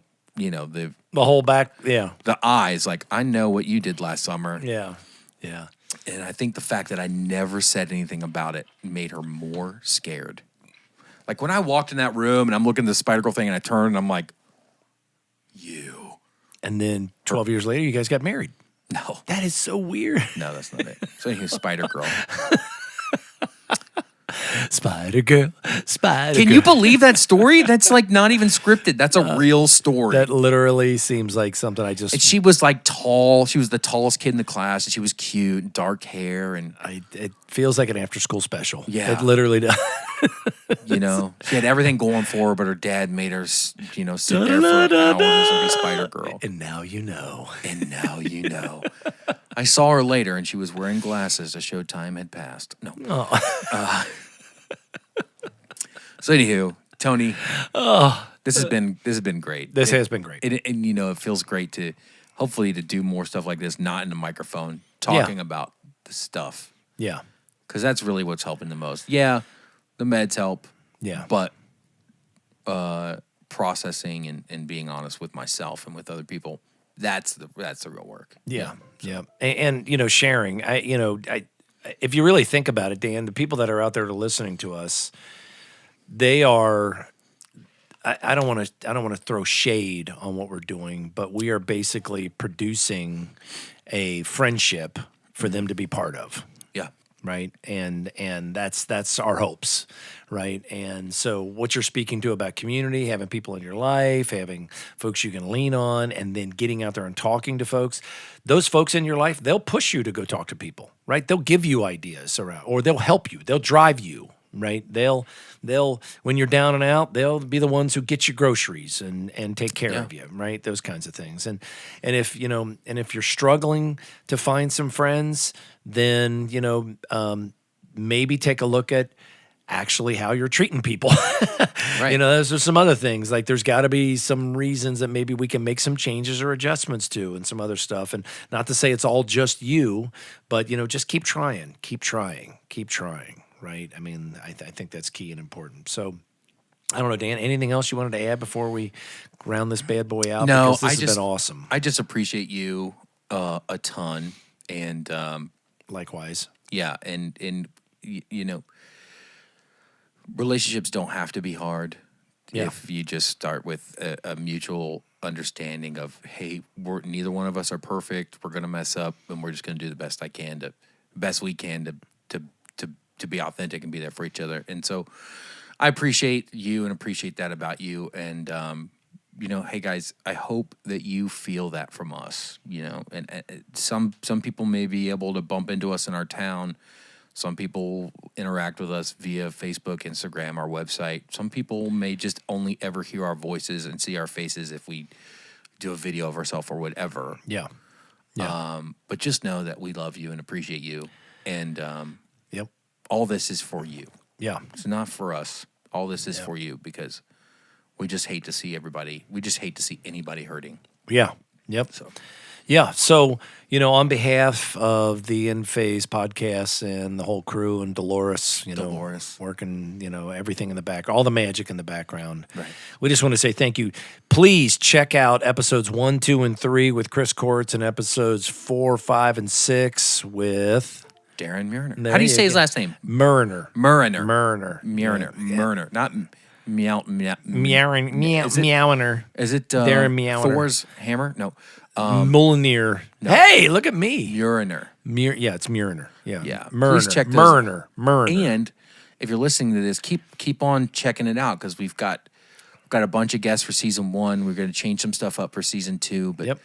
whole back. Yeah. the eyes. Like, I know what you did last summer. Yeah. Yeah. And I think the fact that I never said anything about it made her more scared. Like when I walked in that room and I'm looking at the Spider Girl thing and I turn and I'm like, you. And then 12 years later, you guys got married. No. That is so weird. No, that's not it. So here's Spider Girl. Spider Girl, Spider Girl. Can you believe that story? That's like not even scripted. That's a real story. That literally seems like something I just. And she was like tall. She was the tallest kid in the class, and she was cute, dark hair, and It feels like an after-school special. Yeah. It literally does. you know, she had everything going for her, but her dad made her, you know, sit there for hours and be Spider Girl. And now you know. And now you know. I saw her later, and she was wearing glasses to show time had passed. No. Oh. So anywho, Tony, this has been great. This has been great. And you know, it feels great to hopefully to do more stuff like this, not in a microphone, talking about the stuff. Yeah. Because that's really what's helping the most. Yeah, the meds help. Yeah. But processing and being honest with myself and with other people, that's the real work. Yeah. Yeah. And you know, sharing. If you really think about it, Dan, the people that are out there listening to us, they are. I don't want to throw shade on what we're doing, but we are basically producing a friendship for them to be part of. Yeah. Right. And that's our hopes. Right. And so what you're speaking to about community, having people in your life, having folks you can lean on, and then getting out there and talking to folks, those folks in your life, they'll push you to go talk to people. Right. They'll give you ideas around, or they'll help you. They'll drive you. Right. They'll when you're down and out, they'll be the ones who get you groceries and take care of you. Right. Those kinds of things. And if you're struggling to find some friends, then, maybe take a look at actually how you're treating people. Right. There's some other things, like there's got to be some reasons that maybe we can make some changes or adjustments to, and some other stuff. And not to say it's all just you, but, just keep trying. Right. I mean, I think that's key and important. So I don't know, Dan, anything else you wanted to add before we round this bad boy out? No, because this has been awesome. I just appreciate you a ton. And likewise. Yeah. And relationships don't have to be hard if you just start with a mutual understanding of, hey, neither one of us are perfect. We're going to mess up, and we're just going to do the best we can to be authentic and be there for each other. And so I appreciate you and appreciate that about you. And, hey guys, I hope that you feel that from us, and some people may be able to bump into us in our town. Some people interact with us via Facebook, Instagram, our website. Some people may just only ever hear our voices and see our faces if we do a video of ourselves or whatever. Yeah. But just know that we love you and appreciate you. And, yep. All this is for you. Yeah. It's not for us. All this is for you, because we just hate to see anybody hurting. Yeah. Yep. So. Yeah. So, on behalf of the InPhase podcast and the whole crew and Dolores, working, everything in the back, all the magic in the background. Right. We just want to say thank you. Please check out episodes 1, 2, and 3 with Chris Kortz, and episodes 4, 5, and 6 with Darren Murner. How do you say his last name? Murner. Not Meowiner. Is it Darren Meowiner. Thor's hammer? No. Molinear. No. Hey, look at me. Murner. It's Murner. Yeah. Yeah. Murner. Please check those. Murner. And if you're listening to this, keep on checking it out, because we've got a bunch of guests for season 1. We're going to change some stuff up for season 2, but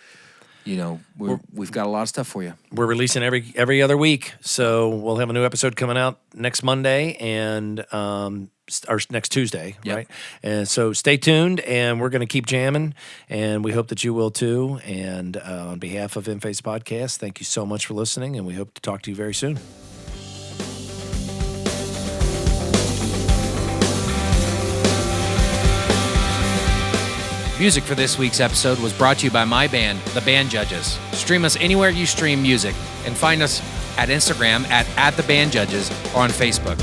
we've got a lot of stuff for you. We're releasing every other week, so we'll have a new episode coming out next Monday and or next Tuesday, right? And so stay tuned, and we're going to keep jamming, and we hope that you will too. And on behalf of InPhase Podcast, thank you so much for listening, and we hope to talk to you very soon. Music for this week's episode was brought to you by my band, The Band Judges. Stream us anywhere you stream music, and find us at Instagram at The Band Judges, or on Facebook.